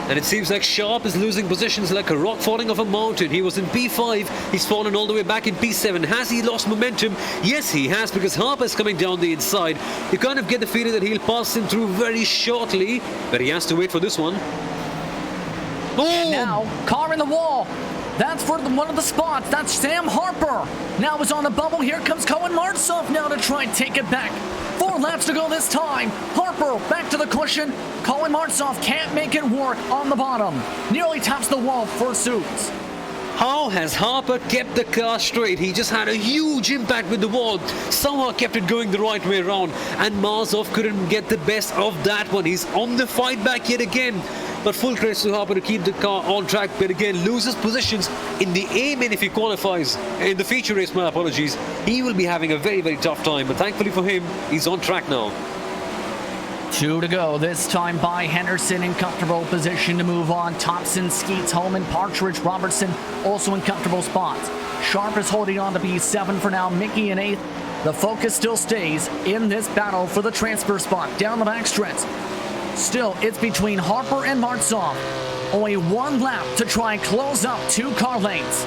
And it seems like Sharp is losing positions like a rock falling off a mountain. He was in P5, he's fallen all the way back in P7. Has he lost momentum? Yes, he has, because Harper's coming down the inside. You kind of get the feeling that he'll pass him through very shortly, but he has to wait for this one. And now, car in the wall. That's for one of the spots. That's Sam Harper. Now it's on the bubble. Here comes Colin Martzoff now to try and take it back. 4 laps to go this time. Harper back to the cushion. Colin Martzoff can't make it work on the bottom. Nearly taps the wall for Suits. How has Harper kept the car straight? He just had a huge impact with the wall. Somehow kept it going the right way around. And Martzoff couldn't get the best of that one. He's on the fight back yet again. But full credit to Harper to keep the car on track, but again loses positions in the A-main if he qualifies. In the feature race, my apologies, he will be having a very, very tough time, but thankfully for him, he's on track now. 2 to go. This time by Henderson in comfortable position to move on. Thompson, Skeets, Holman, Partridge, Robertson also in comfortable spots. Sharp is holding on to P7 for now. Mickey in 8th. The focus still stays in this battle for the transfer spot down the backstretch. Still, it's between Harper and Martzoff. Only one lap to try and close up 2 car lanes.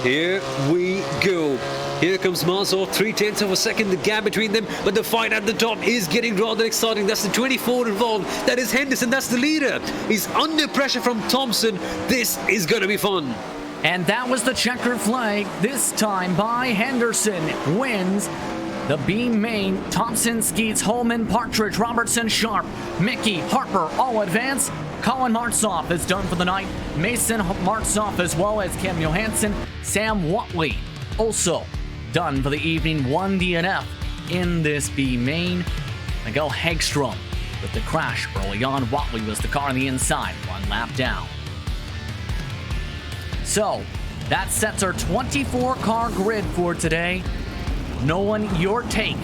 Here we go. Here comes Martzoff, 3/10 of a second, the gap between them, but the fight at the top is getting rather exciting. That's the 24 involved. That is Henderson, that's the leader. He's under pressure from Thompson. This is going to be fun. And that was the checkered flag, this time by Henderson. Wins the B main. Thompson, Skeets, Holman, Partridge, Robertson, Sharp, Mickey, Harper all advance. Colin Martzoff is done for the night. Mason Martzoff as well as Cam Johansson. Sam Watley also done for the evening. 1 DNF in this B main. Miguel Hagstrom with the crash early on. Watley was the car on the inside, 1 lap down. So that sets our 24 car grid for today. Nolan, your take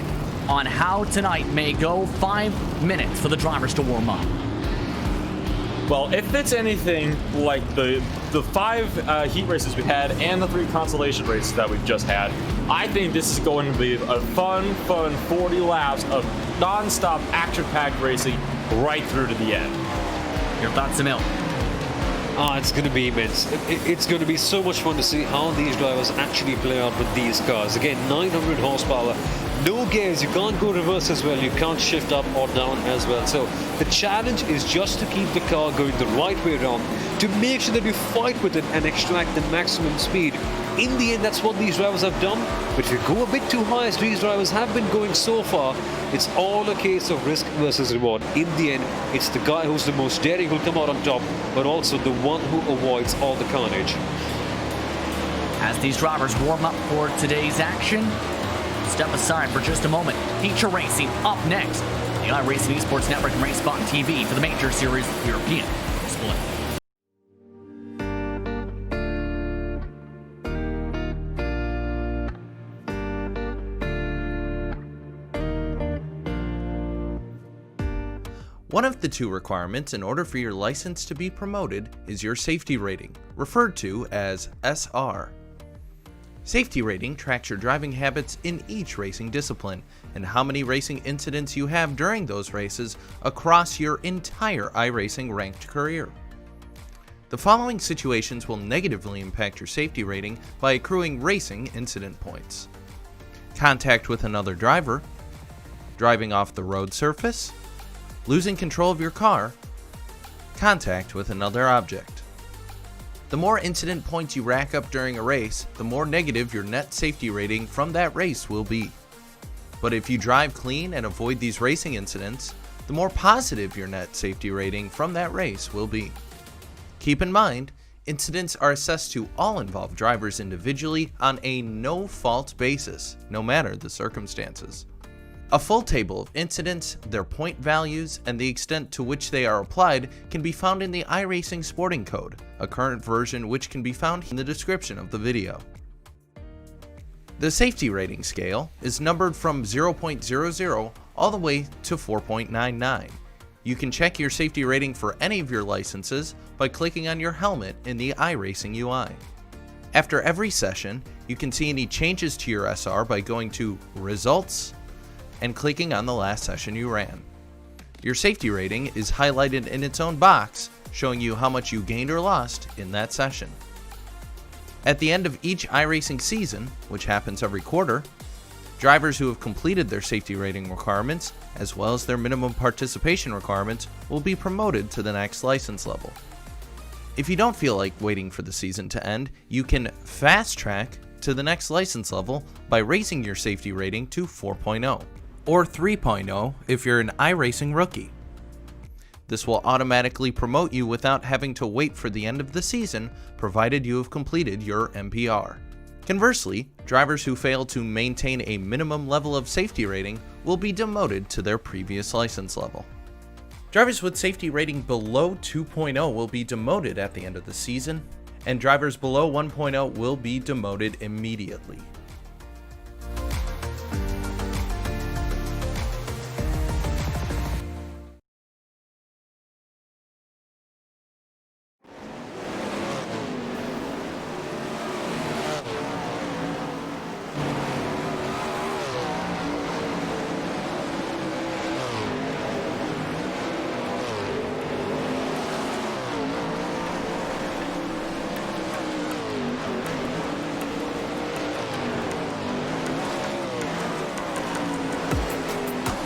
on how tonight may go. 5 minutes for the drivers to warm up. Well, if it's anything like the 5 heat races we had and the 3 consolation races that we've just had, I think this is going to be a fun 40 laps of non-stop action-packed racing right through to the end. Your thoughts, Emil? Oh, it's going to be immense. It's going to be so much fun to see how these drivers actually play out with these cars. Again, 900 horsepower, no gears, you can't go reverse as well, you can't shift up or down as well. So the challenge is just to keep the car going the right way around, to make sure that you fight with it and extract the maximum speed. In the end, that's what these drivers have done. But if you go a bit too high, as these drivers have been going so far, it's all a case of risk versus reward. In the end, it's the guy who's the most daring who'll come out on top, but also the one who avoids all the carnage. As these drivers warm up for today's action, step aside for just a moment. Feature racing up next. The iRacing Esports Network and RaceSpot TV for the Major Series European Split. One of the 2 requirements in order for your license to be promoted is your safety rating, referred to as SR. Safety rating tracks your driving habits in each racing discipline and how many racing incidents you have during those races across your entire iRacing ranked career. The following situations will negatively impact your safety rating by accruing racing incident points: contact with another driver, driving off the road surface, losing control of your car, contact with another object. The more incident points you rack up during a race, the more negative your net safety rating from that race will be. But if you drive clean and avoid these racing incidents, the more positive your net safety rating from that race will be. Keep in mind, incidents are assessed to all involved drivers individually on a no-fault basis, no matter the circumstances. A full table of incidents, their point values, and the extent to which they are applied can be found in the iRacing Sporting Code, a current version which can be found in the description of the video. The safety rating scale is numbered from 0.00 all the way to 4.99. You can check your safety rating for any of your licenses by clicking on your helmet in the iRacing UI. After every session, you can see any changes to your SR by going to Results and clicking on the last session you ran. Your safety rating is highlighted in its own box, showing you how much you gained or lost in that session. At the end of each iRacing season, which happens every quarter, drivers who have completed their safety rating requirements, as well as their minimum participation requirements, will be promoted to the next license level. If you don't feel like waiting for the season to end, you can fast track to the next license level by raising your safety rating to 4.0. or 3.0 if you're an iRacing rookie. This will automatically promote you without having to wait for the end of the season, provided you have completed your MPR. Conversely, drivers who fail to maintain a minimum level of safety rating will be demoted to their previous license level. Drivers with safety rating below 2.0 will be demoted at the end of the season, and drivers below 1.0 will be demoted immediately.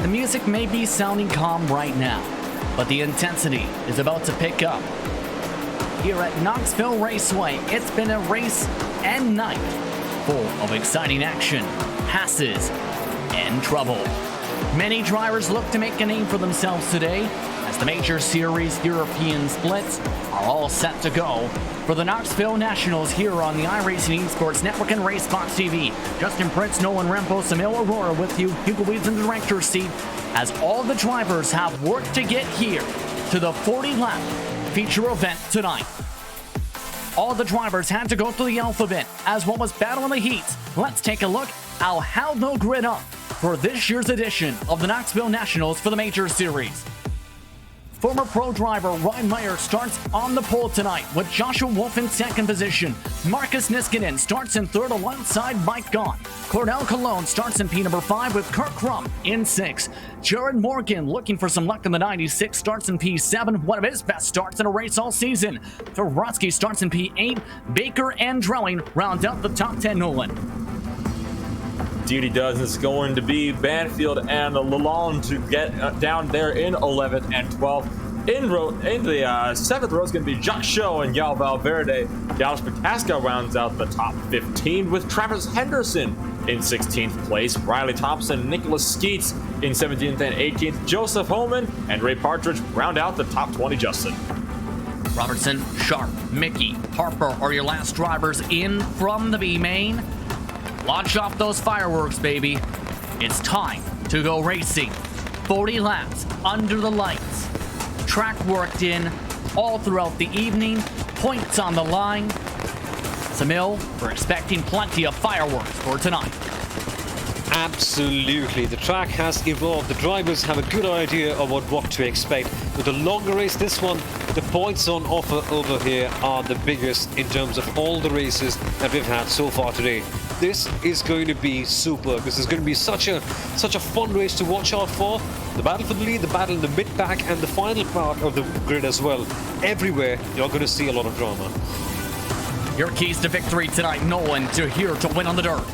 The music may be sounding calm right now, but the intensity is about to pick up. Here at Knoxville Raceway, it's been a race and night full of exciting action, passes, and trouble. Many drivers look to make a name for themselves today, as the Major Series European splits are all set to go for the Knoxville Nationals here on the Iracing Esports Network and RaceSpots TV. Justin Prince, Nolan Rempo, Samil Aurora with you, Hugo Weeds in the director's seat, as all the drivers have worked to get here to the 40-lap feature event tonight. All the drivers had to go through the alphabet as well as battle in the heats. Let's take a look at how they'll grid up for this year's edition of the Knoxville Nationals for the Major Series. Former pro driver Ryan Meyer starts on the pole tonight with Joshua Wolf in second position. Marcus Niskanen starts in third alongside Mike Gahn. Cordell Cologne starts in P number 5 with Kurt Crum in 6. Jared Morgan looking for some luck in the 96 starts in P7, one of his best starts in a race all season. Torotsky starts in P8. Baker and Drelling round out the top 10. Nolan. Duty does. It's going to be Banfield and Lalonde to get down there in 11th and 12th. In the 7th row is going to be Jacques Show and Yao Valverde. Dallas Prochaska rounds out the top 15 with Travis Henderson in 16th place. Riley Thompson and Nicholas Skeets in 17th and 18th. Joseph Holman and Ray Partridge round out the top 20. Justin Robertson, Sharp, Mickey, Harper are your last drivers in from the B main. Launch off those fireworks, baby. It's time to go racing. 40 laps under the lights. Track worked in all throughout the evening. Points on the line. Samil, we're expecting plenty of fireworks for tonight. Absolutely. The track has evolved. The drivers have a good idea of what to expect. With a longer race, this one, the points on offer over here are the biggest in terms of all the races that we've had so far today. This is going to be super. This is going to be such a fun race to watch out for. The battle for the lead, the battle in the mid-pack, and the final part of the grid as well. Everywhere, you're going to see a lot of drama. Your keys to victory tonight, Nolan, to here to win on the dirt.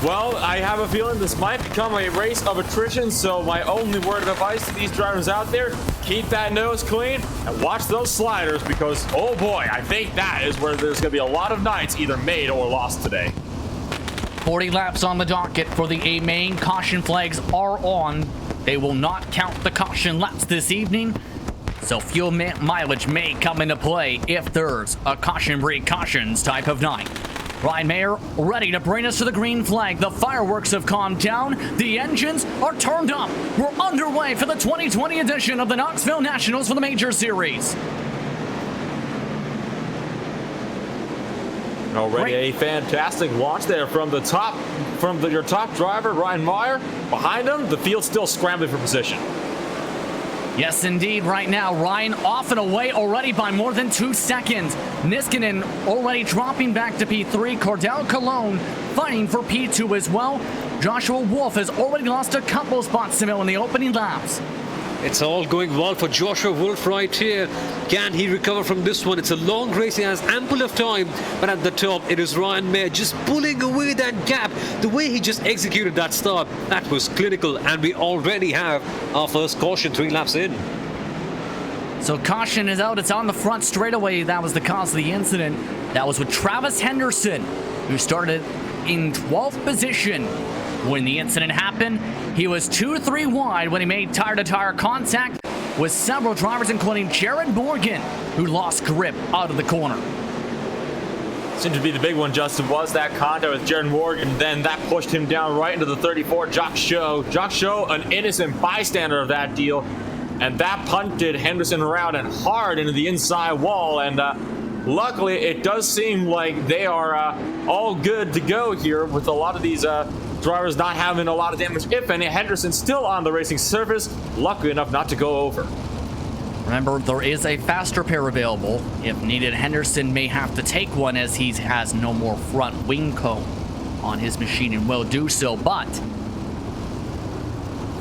Well, I have a feeling this might become a race of attrition, so my only word of advice to these drivers out there, keep that nose clean and watch those sliders because, oh boy, I think that is where there's going to be a lot of nights either made or lost today. 40 laps on the docket for the A main. Caution flags are on. They will not count the caution laps this evening, so fuel mileage may come into play if there's a caution precautions type of night. Ryan Mayer ready to bring us to the green flag. The fireworks have calmed down. The engines are turned up. We're underway for the 2020 edition of the Knoxville Nationals for the Major Series. Already a fantastic launch there from the top, your top driver, Ryan Meyer. Behind him, the field's still scrambling for position. Yes, indeed. Right now, Ryan off and away already by more than 2 seconds. Niskanen already dropping back to P3. Cordell Cologne fighting for P2 as well. Joshua Wolf has already lost a couple spots to Mill in the opening laps. It's all going well for Joshua Wolf right here. Can he recover from this one? It's a long race. He has ample of time. But at the top, it is Ryan Mayer just pulling away that gap. The way he just executed that start, that was clinical. And we already have our first caution 3 laps in. So caution is out. It's on the front straightaway. That was the cause of the incident. That was with Travis Henderson, who started in 12th position when the incident happened. He was 2-3 wide when he made tire-to-tire contact with several drivers, including Jared Morgan, who lost grip out of the corner. Seemed to be the big one, Justin, was that contact with Jared Morgan. Then that pushed him down right into the 34, Jacques Show. Jacques Show, an innocent bystander of that deal. And that punted Henderson around and hard into the inside wall. And luckily, it does seem like they are all good to go here with a lot of these drivers not having a lot of damage, if any. Henderson still on the racing surface, lucky enough not to go over. Remember, there is a faster pair available. If needed, Henderson may have to take one as he has no more front wing cone on his machine and will do so, but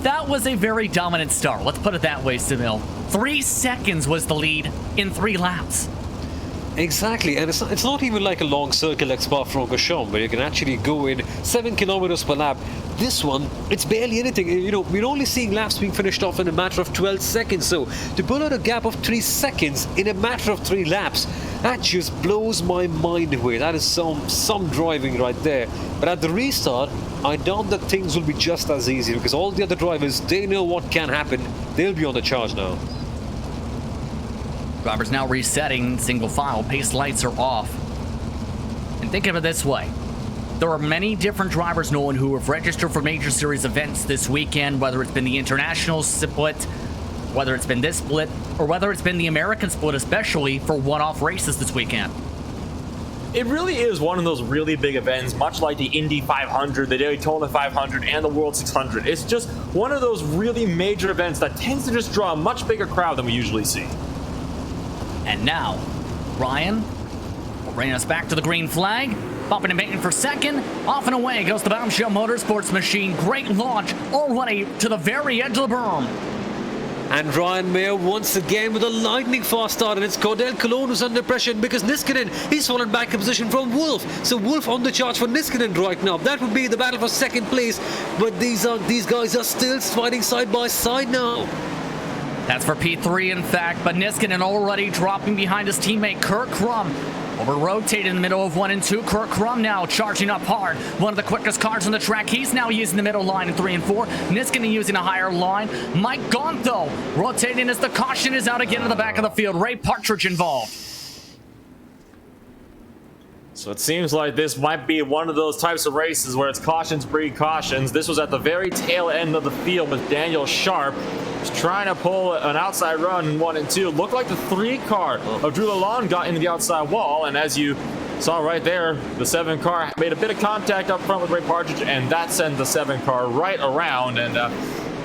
that was a very dominant start. Let's put it that way, Samil. 3 seconds was the lead in 3 laps. Exactly, and it's not even like a long circle like Spa-Francorchamps where you can actually go in 7 kilometers per lap. This one, it's barely anything. You know, we're only seeing laps being finished off in a matter of 12 seconds. So to pull out a gap of 3 seconds in a matter of 3 laps, that just blows my mind away. That is some driving right there. But at the restart, I doubt that things will be just as easy because all the other drivers, they know what can happen. They'll be on the charge now. Drivers now resetting single file. Pace lights are off. And think of it this way. There are many different drivers, Nolan, who have registered for major series events this weekend, whether it's been the international split, whether it's been this split, or whether it's been the American split, especially for one-off races this weekend. It really is one of those really big events, much like the Indy 500, the Daytona 500, and the World 600. It's just one of those really major events that tends to just draw a much bigger crowd than we usually see. And now, Ryan bringing us back to the green flag, bumping and baiting for second. Off and away goes the Bombshell Motorsports machine. Great launch, already to the very edge of the berm. And Ryan Mayer once again with a lightning fast start, and it's Cordell Cologne who's under pressure because Niskanen, he's fallen back in position from Wolf. So Wolf on the charge for Niskanen right now. That would be the battle for second place, but these guys are still fighting side by side now. That's for P3, in fact, but Niskanen already dropping behind his teammate Kurt Krum. Over-rotated in the middle of 1 and 2. Kurt Krum now charging up hard. One of the quickest cars on the track. He's now using the middle line in 3 and 4. Niskanen using a higher line. Mike Gaunt, though, rotating as the caution is out again in the back of the field. Ray Partridge involved. So it seems like this might be one of those types of races where it's cautions breed cautions. This was at the very tail end of the field with Daniel Sharp. He's trying to pull an outside run in 1 and 2. Looked like the 3 car of Drew Lalonde got into the outside wall, and as you saw right there, the 7 car made a bit of contact up front with Ray Partridge, and that sent the 7 car right around. And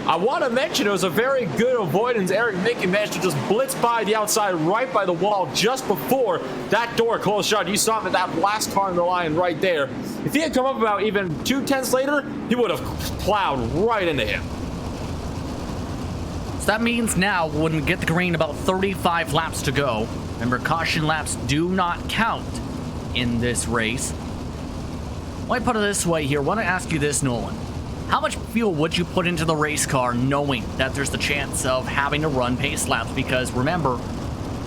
I want to mention it was a very good avoidance. Eric Mickey managed to just blitz by the outside right by the wall just before that door closed shut. You saw him at that last car in the line right there. If he had come up about even 2 tenths later, he would have plowed right into him. So that means now when we get the green, about 35 laps to go. Remember, caution laps do not count in this race. Let me put it this way here. I want to ask you this, Nolan. How much fuel would you put into the race car knowing that there's the chance of having to run pace laps? Because remember,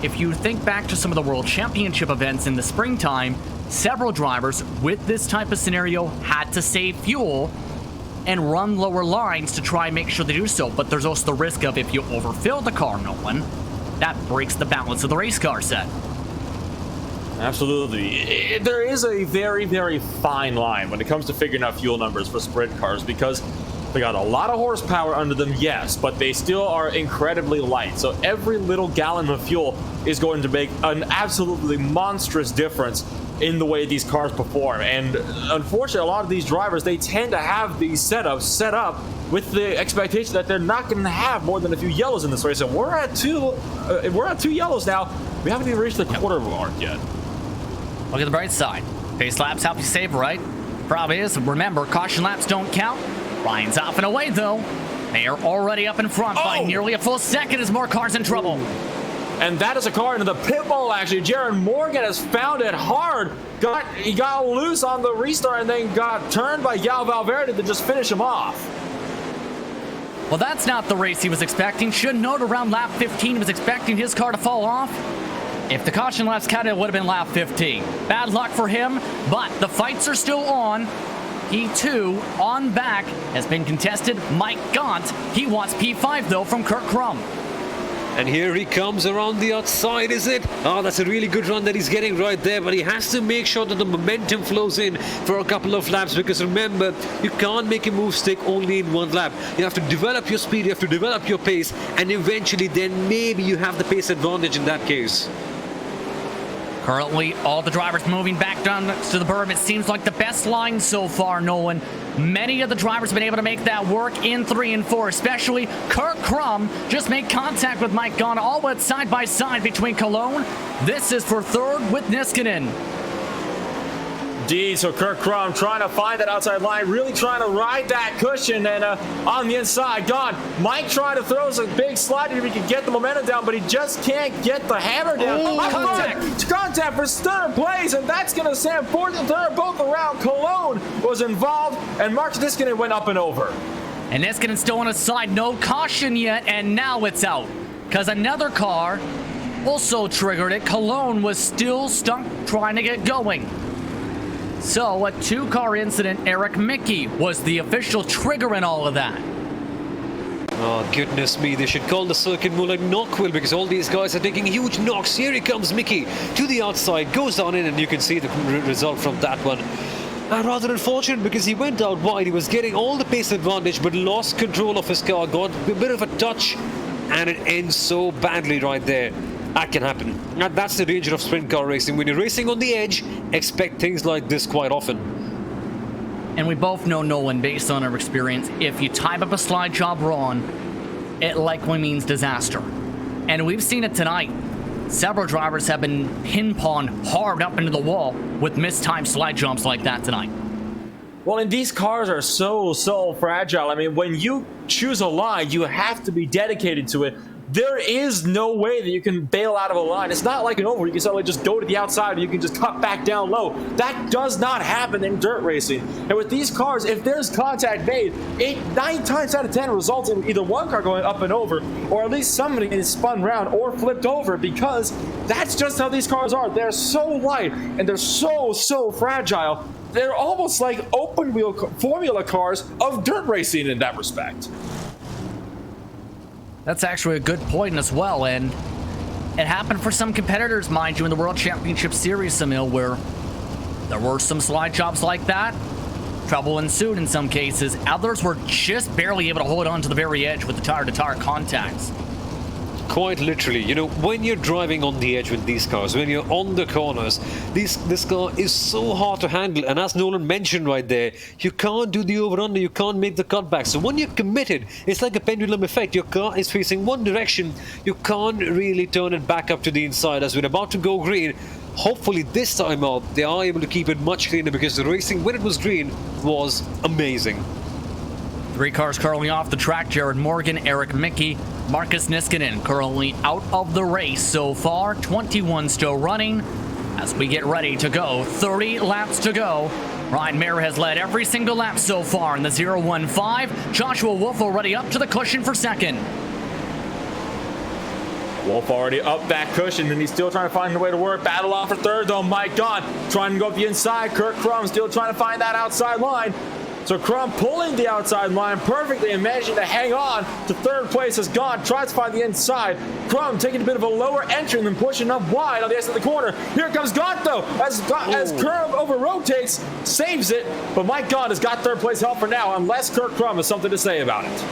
if you think back to some of the World Championship events in the springtime, several drivers with this type of scenario had to save fuel and run lower lines to try and make sure they do so. But there's also the risk of if you overfill the car, Nolan, that breaks the balance of the race car set. Absolutely. There is a very, very fine line when it comes to figuring out fuel numbers for sprint cars because they got a lot of horsepower under them, yes, but they still are incredibly light. So every little gallon of fuel is going to make an absolutely monstrous difference in the way these cars perform. And unfortunately, a lot of these drivers, they tend to have these setups set up with the expectation that they're not going to have more than a few yellows in this race. And we're at two yellows now. We haven't even reached the quarter mark yet. Look at the bright side. Pace laps help you save, right? Problem is, remember, caution laps don't count. Ryan's off and away, though. They are already up in front by nearly a full second as more cars in trouble. And that is a car into the pit wall, actually. Jaron Morgan has found it hard. He got loose on the restart and then got turned by Gal Valverde to just finish him off. Well, that's not the race he was expecting. Should note around lap 15 he was expecting his car to fall off. If the caution laps counted, it would have been lap 15. Bad luck for him, but the fights are still on. P2 on back has been contested. Mike Gaunt, he wants P5 though from Kurt Krum. And here he comes around the outside, is it? Oh, that's a really good run that he's getting right there, but he has to make sure that the momentum flows in for a couple of laps, because remember, you can't make a move stick only in 1 lap. You have to develop your speed, you have to develop your pace, and eventually then maybe you have the pace advantage in that case. Currently, all the drivers moving back down to the berm. It seems like the best line so far, Nolan. Many of the drivers have been able to make that work in 3 and 4, especially Kurt Krum just made contact with Mike Gaunt, all but side by side between Cologne. This is for third with Niskanen. D, so Kirk Crum trying to find that outside line, really trying to ride that cushion, and on the inside, gone. Mike trying to throw some big slide if he can get the momentum down, but he just can't get the hammer down. Contact for third place, and that's going to send fourth and third both around. Cologne was involved, and Mark Niskanen went up and over. And Niskanen still on his side, no caution yet, and now it's out. Because another car also triggered it. Cologne was still stuck trying to get going. So, a two-car incident, Eric Mickey was the official trigger in all of that. Oh, goodness me, they should call the circuit more like Knoxville because all these guys are taking huge knocks. Here he comes, Mickey, to the outside, goes on in, and you can see the result from that one. Rather unfortunate because he went out wide. He was getting all the pace advantage but lost control of his car, got a bit of a touch, and it ends so badly right there. That can happen. And that's the danger of sprint car racing. When you're racing on the edge, expect things like this quite often. And we both know, Nolan, based on our experience, if you time up a slide job wrong, it likely means disaster. And we've seen it tonight. Several drivers have been pin-ponned hard up into the wall with mistimed slide jumps like that tonight. Well, and these cars are so fragile. I mean, when you choose a line, you have to be dedicated to it. There is no way that you can bail out of a line. It's not like an oval. You can suddenly just go to the outside and you can just cut back down low. That does not happen in dirt racing. And with these cars, if there's contact made, 9 times out of 10 results in either one car going up and over, or at least somebody getting spun around or flipped over, because that's just how these cars are. They're so light and they're so fragile. They're almost like open wheel formula cars of dirt racing in that respect. That's actually a good point as well, and it happened for some competitors, mind you, in the World Championship Series, Samil, where there were some slide jobs like that. Trouble ensued in some cases. Others were just barely able to hold on to the very edge with the tire-to-tire contacts. Quite literally, you know, when you're driving on the edge with these cars, when you're on the corners, this car is so hard to handle, and as Nolan mentioned right there, you can't do the over-under, you can't make the cutback. So when you're committed, it's like a pendulum effect. Your car is facing one direction, you can't really turn it back up to the inside. As we're about to go green, hopefully this time out, they are able to keep it much cleaner, because the racing when it was green was amazing. 3 cars currently off the track. Jared Morgan, Eric Mickey, Marcus Niskanen currently out of the race so far. 21 still running as we get ready to go. 30 laps to go. Ryan Mayer has led every single lap so far in the 0-1-5. Joshua Wolf already up to the cushion for second. Wolf already up that cushion, and he's still trying to find the way to work. Battle on for third, though. Mike gone, trying to go up the inside. Kirk Crum still trying to find that outside line. So Crum pulling the outside line perfectly and managing to hang on to third place as Gone tries to find the inside. Crum taking a bit of a lower entry and then pushing up wide on the exit of the corner. Here comes Gaunt though, as Crum over rotates, saves it, but Mike Gaunt has got third place help for now, unless Kirk Crum has something to say about it.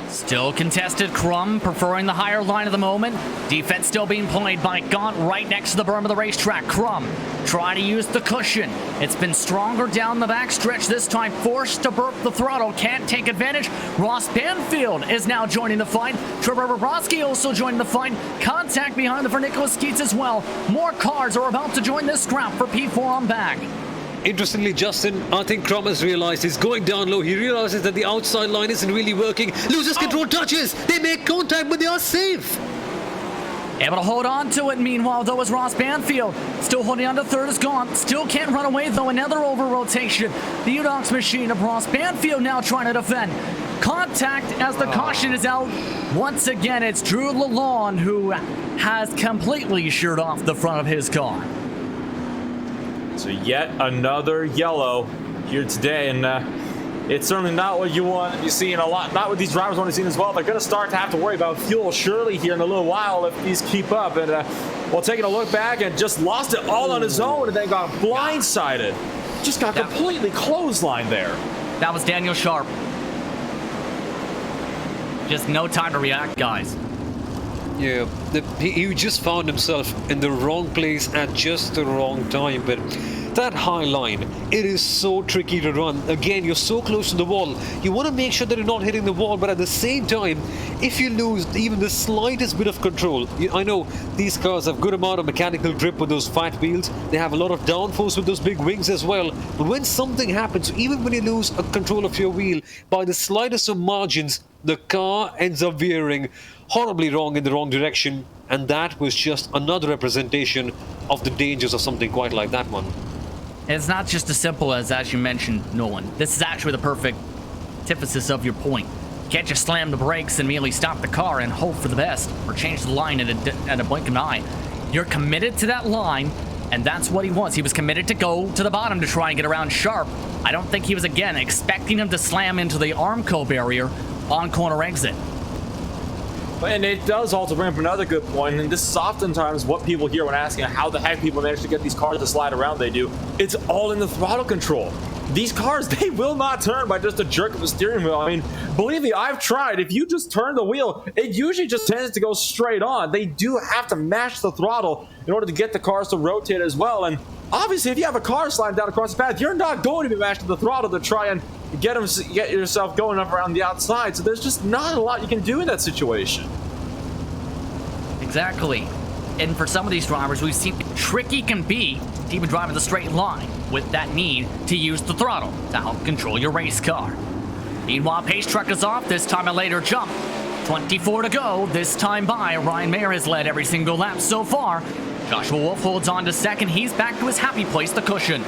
Still contested. Crum preferring the higher line at the moment. Defense still being played by Gaunt right next to the berm of the racetrack. Crum trying to use the cushion. It's been stronger down the backstretch this time. Forced to burp the throttle. Can't take advantage. Ross Banfield is now joining the fight. Trevor Bobrovsky also joining the fight. Contact behind the for Nicholas Skeets as well. More cars are about to join this scrap for P4 on back. Interestingly, Justin, I think Crum has realized he's going down low. He realizes that the outside line isn't really working. Loses control, touches. They make contact, but they are safe. Able to hold on to it, meanwhile, though, is Ross Banfield. Still holding on to third is Gaunt. Still can't run away, though. Another over-rotation. The Udox machine of Ross Banfield now trying to defend. Contact as the caution is out. Once again, it's Drew Lalonde who has completely sheared off the front of his car. So yet another yellow here today, and it's certainly not what you want to be seeing a lot. Not what these drivers want to see as well. They're going to start to have to worry about fuel surely here in a little while if these keep up. And well, taking a look back and just lost it all on his own and then got blindsided. Just got completely clotheslined there. That was Daniel Sharp. Just no time to react, guys. Yeah, he just found himself in the wrong place at just the wrong time. But that high line, it is so tricky to run. Again, you're so close to the wall. You want to make sure that you're not hitting the wall, but at the same time, if you lose even the slightest bit of control, I know these cars have good amount of mechanical grip with those fat wheels. They have a lot of downforce with those big wings as well. But when something happens, even when you lose control of your wheel by the slightest of margins, the car ends up veering horribly wrong in the wrong direction. And that was just another representation of the dangers of something quite like that one. It's not just as simple as you mentioned, Nolan. This is actually the perfect antithesis of your point. You can't just slam the brakes and merely stop the car and hope for the best, or change the line at a blink of an eye. You're committed to that line, and that's what he was. He was committed to go to the bottom to try and get around Sharp. I don't think he was, again, expecting him to slam into the Armco barrier on corner exit. And it does also bring up another good point, and this is oftentimes what people hear when asking how the heck people manage to get these cars to slide around they do. It's all in the throttle control. These cars, they will not turn by just a jerk of the steering wheel. I mean, believe me, I've tried. If you just turn the wheel, it usually just tends to go straight on. They do have to mash the throttle in order to get the cars to rotate as well. And obviously, if you have a car sliding down across the path, you're not going to be mashing the throttle to try and get yourself going up around the outside. So there's just not a lot you can do in that situation. Exactly. And for some of these drivers, we've seen how tricky it can be to even drive in the straight line with that need to use the throttle to help control your race car. Meanwhile, pace truck is off, this time a later jump. 24 to go, this time by. Ryan Mayer has led every single lap so far. Joshua Wolf holds on to second. He's back to his happy place, the cushion.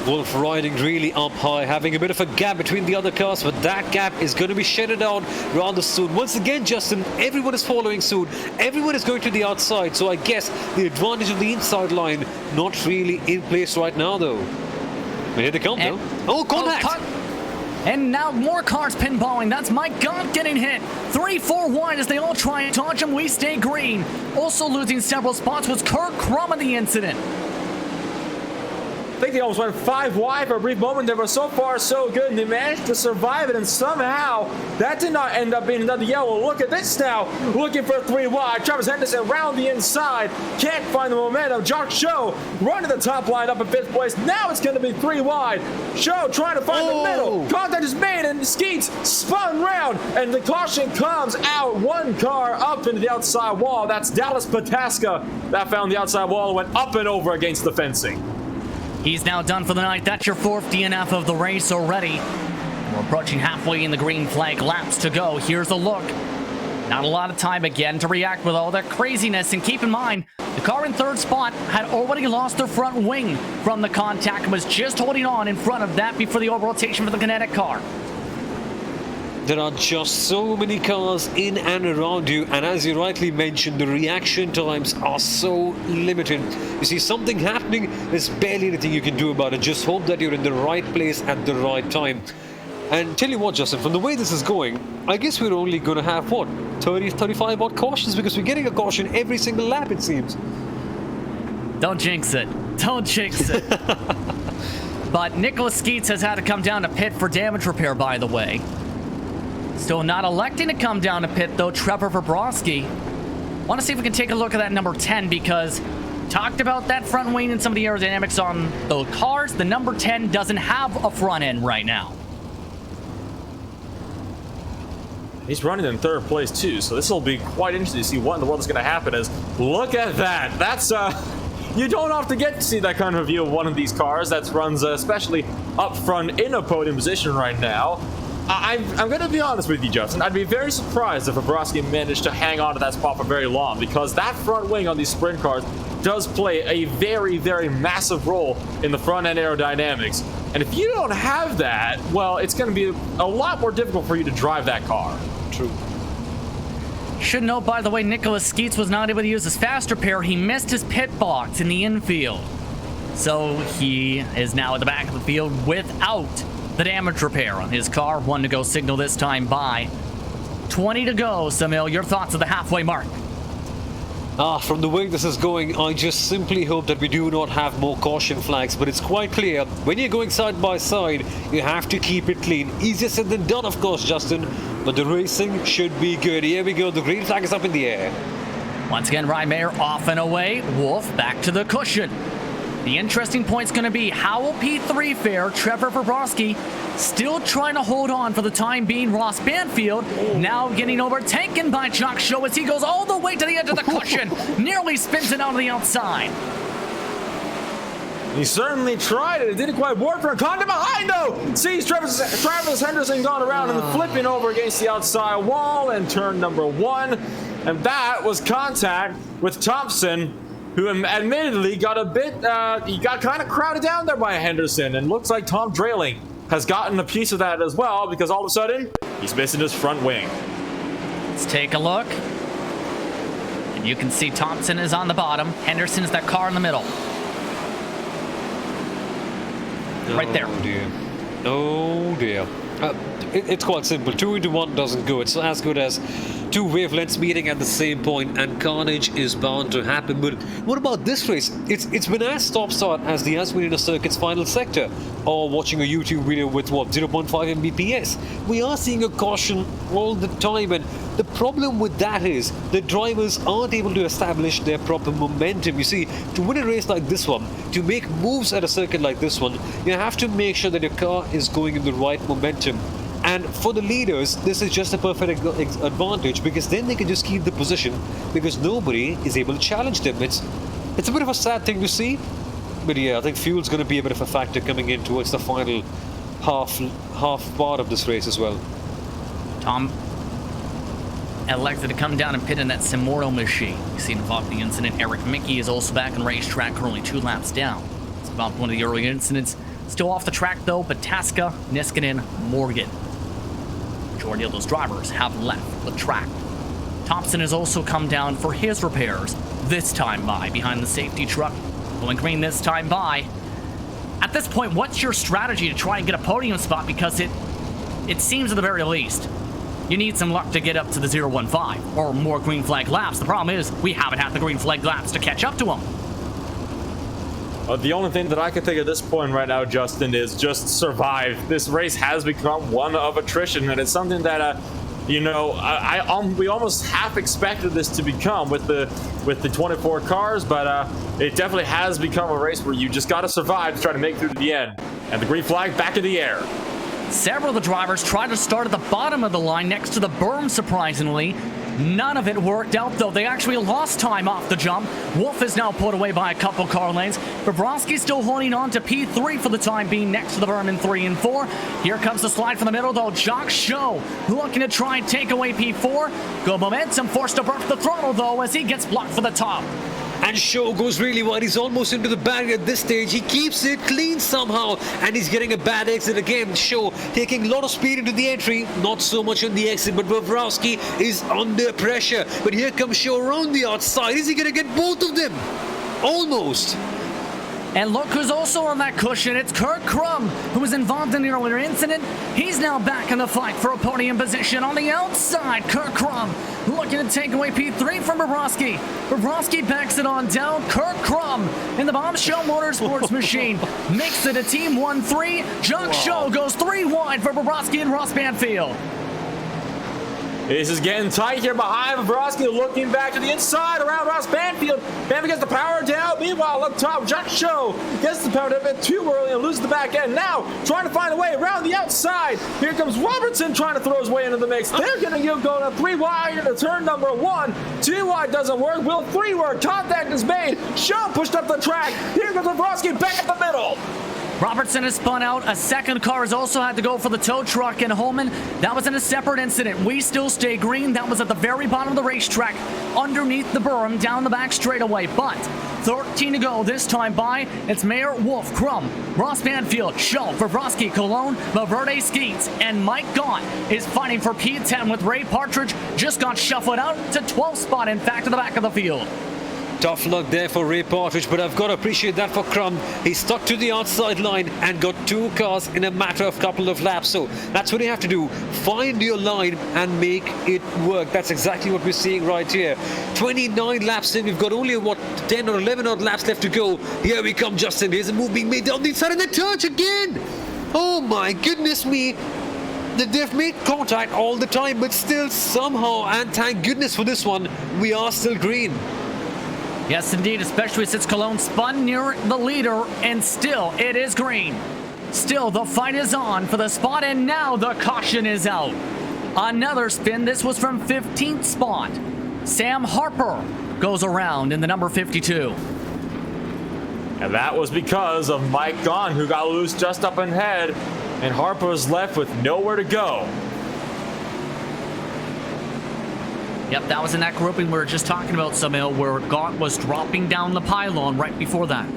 Wolf riding really up high, having a bit of a gap between the other cars, but that gap is going to be shutted down rather soon. Once again, Justin, everyone is following soon. Everyone is going to the outside, so I guess the advantage of the inside line not really in place right now, though. But here they come, though. Oh, contact! And now more cars pinballing. That's Mike Gaunt getting hit. 3-4 wide as they all try and dodge him. We stay green. Also losing several spots was Kurt Crum in the incident. I think they almost went 5 wide for a brief moment. They were so far so good, and they managed to survive it, and somehow that did not end up being another yellow. Look at this now, looking for 3 wide. Travis Henderson around the inside, can't find the momentum. Jock Show running the top line up in 5th place. Now it's going to be 3 wide. Show trying to find the middle. Contact is made, and Skeets spun round, and the caution comes out. 1 car up into the outside wall. That's Dallas Pataska. That found the outside wall and went up and over against the fencing. He's now done for the night. That's your 4th DNF of the race already. We're approaching halfway in the green flag laps to go. Here's a look. Not a lot of time again to react with all that craziness. And keep in mind, the car in 3rd spot had already lost their front wing from the contact and was just holding on in front of that before the over-rotation for the kinetic car. There are just so many cars in and around you, and as you rightly mentioned, the reaction times are so limited. You see something happening, there's barely anything you can do about it. Just hope that you're in the right place at the right time. And tell you what, Justin, from the way this is going, I guess we're only going to have, what, 30, 35 odd cautions, because we're getting a caution every single lap, it seems. Don't jinx it. Don't jinx it. But Nicholas Skeets has had to come down to pit for damage repair, by the way. Still not electing to come down to pit, though, Trevor Verbroski. Want to see if we can take a look at that number 10, because talked about that front wing and some of the aerodynamics on the cars. The number 10 doesn't have a front end right now. He's running in 3rd place, too, so this will be quite interesting to see what in the world is going to happen. Is look at that. That's, you don't often get to see that kind of view of one of these cars that runs, especially up front in a podium position right now. I'm going to be honest with you, Justin. I'd be very surprised if Bobrovsky managed to hang on to that spot for very long, because that front wing on these sprint cars does play a very, very massive role in the front end aerodynamics. And if you don't have that, well, it's going to be a lot more difficult for you to drive that car. True. Should note, by the way, Nicholas Skeets was not able to use his fast repair. He missed his pit box in the infield. So he is now at the back of the field without the damage repair on his car. 1 to go signal this time by. 20 to go, Samil. Your thoughts at the halfway mark? From the way this is going, I just simply hope that we do not have more caution flags, but it's quite clear, when you're going side by side, you have to keep it clean. Easier said than done, of course, Justin, but the racing should be good. Here we go, the green flag is up in the air. Once again, Ryan Mayer off and away. Wolf back to the cushion. The interesting point's going to be, how will P3 fare? Trevor Bobrovsky still trying to hold on for the time being. Ross Banfield now getting overtaken by Jock Show as he goes all the way to the edge of the cushion. Nearly spins it out of the outside. He certainly tried it. It didn't quite work for him. Caught him behind, though. Sees Travis Henderson going around and flipping over against the outside wall in turn number 1. And that was contact with Thompson, who admittedly got a bit, he got kind of crowded down there by Henderson. And looks like Tom Drayling has gotten a piece of that as well, because all of a sudden, he's missing his front wing. Let's take a look. And you can see Thompson is on the bottom. Henderson's that car in the middle. Right there. Oh dear. Oh dear. It's quite simple. 2 into 1 doesn't go. It's as good as 2 wavelengths meeting at the same point, and carnage is bound to happen. But what about this race? It's been as stop-start as the Aswinina Circuit's final sector, or watching a YouTube video with what, 0.5 Mbps. We are seeing a caution all the time, and the problem with that is the drivers aren't able to establish their proper momentum. You see, to win a race like this one, to make moves at a circuit like this one, you have to make sure that your car is going in the right momentum. And for the leaders, this is just a perfect advantage, because then they can just keep the position, because nobody is able to challenge them. It's a bit of a sad thing to see, but yeah, I think fuel's going to be a bit of a factor coming in towards the final half part of this race as well. Tom elected to come down and pit in that Simorto machine. You see involved in the incident. Eric Mickey is also back in racetrack, currently 2 laps down. It's about one of the early incidents. Still off the track though, Bataska, Niskanen, Morgan. Majority of those drivers have left the track. Thompson has also come down for his repairs, this time by behind the safety truck. Going green this time by. At this point, what's your strategy to try and get a podium spot? Because it seems at the very least, you need some luck to get up to the 015 or more green flag laps. The problem is we haven't had the green flag laps to catch up to them. The only thing that I can think at this point right now, Justin, is just survive. This race has become one of attrition, and it's something that, you know, we almost half expected this to become with the 24 cars, but it definitely has become a race where you just got to survive to try to make through to the end. And the green flag back in the air. Several of the drivers tried to start at the bottom of the line next to the berm, surprisingly. None of it worked out, though. They actually lost time off the jump. Wolf is now put away by a couple car lanes. Bobrovsky still holding on to P3 for the time being next to the berm in 3 and 4. Here comes the slide from the middle, though. Jock Show looking to try and take away P4. Good momentum, forced to burp the throttle, though, as he gets blocked for the top. And Show goes really wide. He's almost into the barrier at this stage. He keeps it clean somehow, and he's getting a bad exit again. Show taking a lot of speed into the entry, not so much on the exit, but Bobrovsky is under pressure. But here comes Show around the outside. Is he going to get both of them? Almost. And look who's also on that cushion. It's Kurt Crum, who was involved in the earlier incident. He's now back in the fight for a podium position on the outside. Kurt Crum looking to take away P3 from Bobrovsky. Bobrovsky backs it on down. Kurt Crum in the Bombshell Motorsports machine makes it a team 1-3. Jock Show goes 3 wide for Bobrovsky and Ross Banfield. This is getting tight here behind Bobrovsky, looking back to the inside around Ross Banfield. Banfield gets the power down. Meanwhile, up top, Jock Show gets the power down a bit too early and loses the back end. Now, trying to find a way around the outside. Here comes Robertson trying to throw his way into the mix. They're going to go to 3 wide into turn number 1. 2 wide doesn't work. Will 3 work? Contact is made. Show pushed up the track. Here comes Bobrovsky back at the middle. Robertson has spun out. A second car has also had to go for the tow truck in Holman. That was in a separate incident. We still stay green. That was at the very bottom of the racetrack, underneath the berm, down the back straightaway. But 13 to go this time by. It's Mayer, Wolf, Crum, Ross Banfield, Show, Bobrovsky, Cologne, Valverde, Skeets, and Mike Gaunt is fighting for P10 with Ray Partridge. Just got shuffled out to 12th spot, in fact, to the back of the field. Tough luck there for Ray Partridge, but I've got to appreciate that for Crum. He stuck to the outside line and got 2 cars in a matter of a couple of laps. So that's what you have to do. Find your line and make it work. That's exactly what we're seeing right here. 29 laps in. We've got only, 10 or 11 odd laps left to go. Here we come, Justin. Here's a move being made down the inside and the touch again. Oh my goodness me. They've made contact all the time, but still somehow, and thank goodness for this one, we are still green. Yes, indeed, especially since Cologne spun near the leader, and still it is green. Still, the fight is on for the spot, and now the caution is out. Another spin. This was from 15th spot. Sam Harper goes around in the number 52. And that was because of Mike Gahn, who got loose just up ahead, and Harper was left with nowhere to go. Yep, that was in that grouping we were just talking about, Samil, where Gaunt was dropping down the pylon right before that.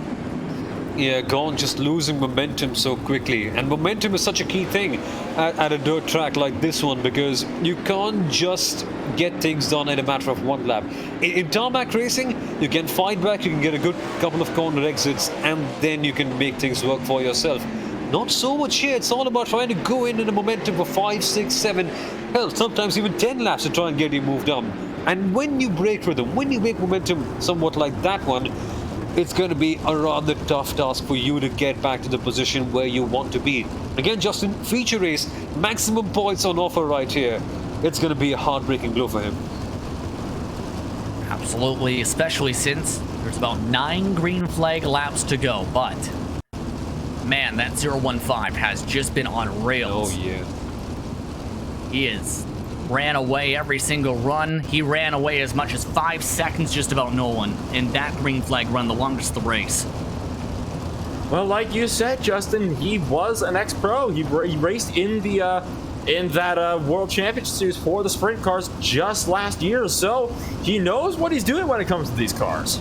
Yeah, Gaunt just losing momentum so quickly. And momentum is such a key thing at a dirt track like this one, because you can't just get things done in a matter of one lap. In tarmac racing, you can fight back, you can get a good couple of corner exits, and then you can make things work for yourself. Not so much here. It's all about trying to go in a momentum for 5, 6, 7, hell, sometimes even 10 laps to try and get you moved on. And when you break rhythm, when you make momentum somewhat like that one, it's going to be a rather tough task for you to get back to the position where you want to be. Again, Justin, feature race, maximum points on offer right here. It's going to be a heartbreaking blow for him. Absolutely, especially since there's about 9 green flag laps to go, but man, that 015 has just been on rails. Oh, yeah. He ran away every single run. He ran away as much as 5 seconds just about no one in that green flag run, the longest of the race. Well, like you said, Justin, he was an ex-pro. He raced in the in that World Championship Series for the sprint cars just last year, so he knows what he's doing when it comes to these cars.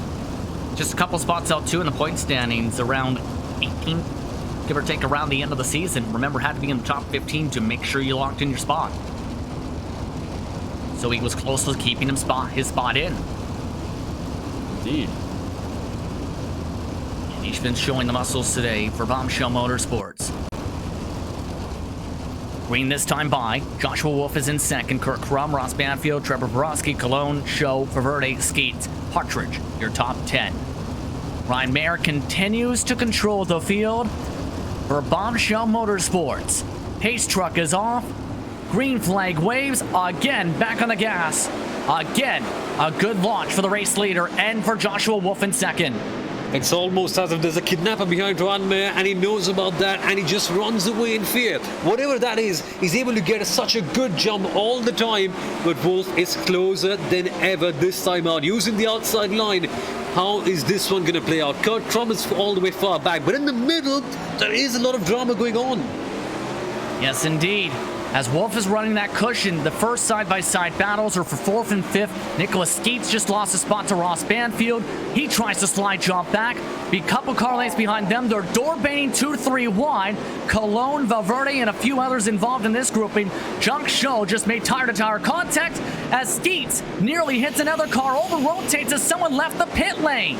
Just a couple spots out too in the point standings, around 18, give or take, around the end of the season. Remember, had to be in the top 15 to make sure you locked in your spot. So he was close to keeping his spot in. Indeed. And he's been showing the muscles today for Bombshell Motorsports. Green this time by. Joshua Wolf is in second. Kurt Crum, Ross Banfield, Trevor Borowski, Cologne, Show, Faverde, Skeets, Partridge, your top 10. Ryan Mayer continues to control the field for Bombshell Motorsports. Pace truck is off. Green flag waves, again back on the gas. Again, a good launch for the race leader and for Joshua Wolf in second. It's almost as if there's a kidnapper behind Ryan Mayer, and he knows about that, and he just runs away in fear. Whatever that is, he's able to get such a good jump all the time, but Wolf is closer than ever this time out, using the outside line. How is this one going to play out? Kurt Crum is all the way far back, but in the middle, there is a lot of drama going on. Yes, indeed. As Wolf is running that cushion, the first side-by-side battles are for 4th and 5th. Nicholas Skeets just lost a spot to Ross Banfield. He tries to slide jump back. Be a couple car lanes behind them. They're door-baiting 2-3 wide. Cologne, Valverde, and a few others involved in this grouping. Junk Show just made tire-to-tire contact as Skeets nearly hits another car, over-rotates as someone left the pit lane.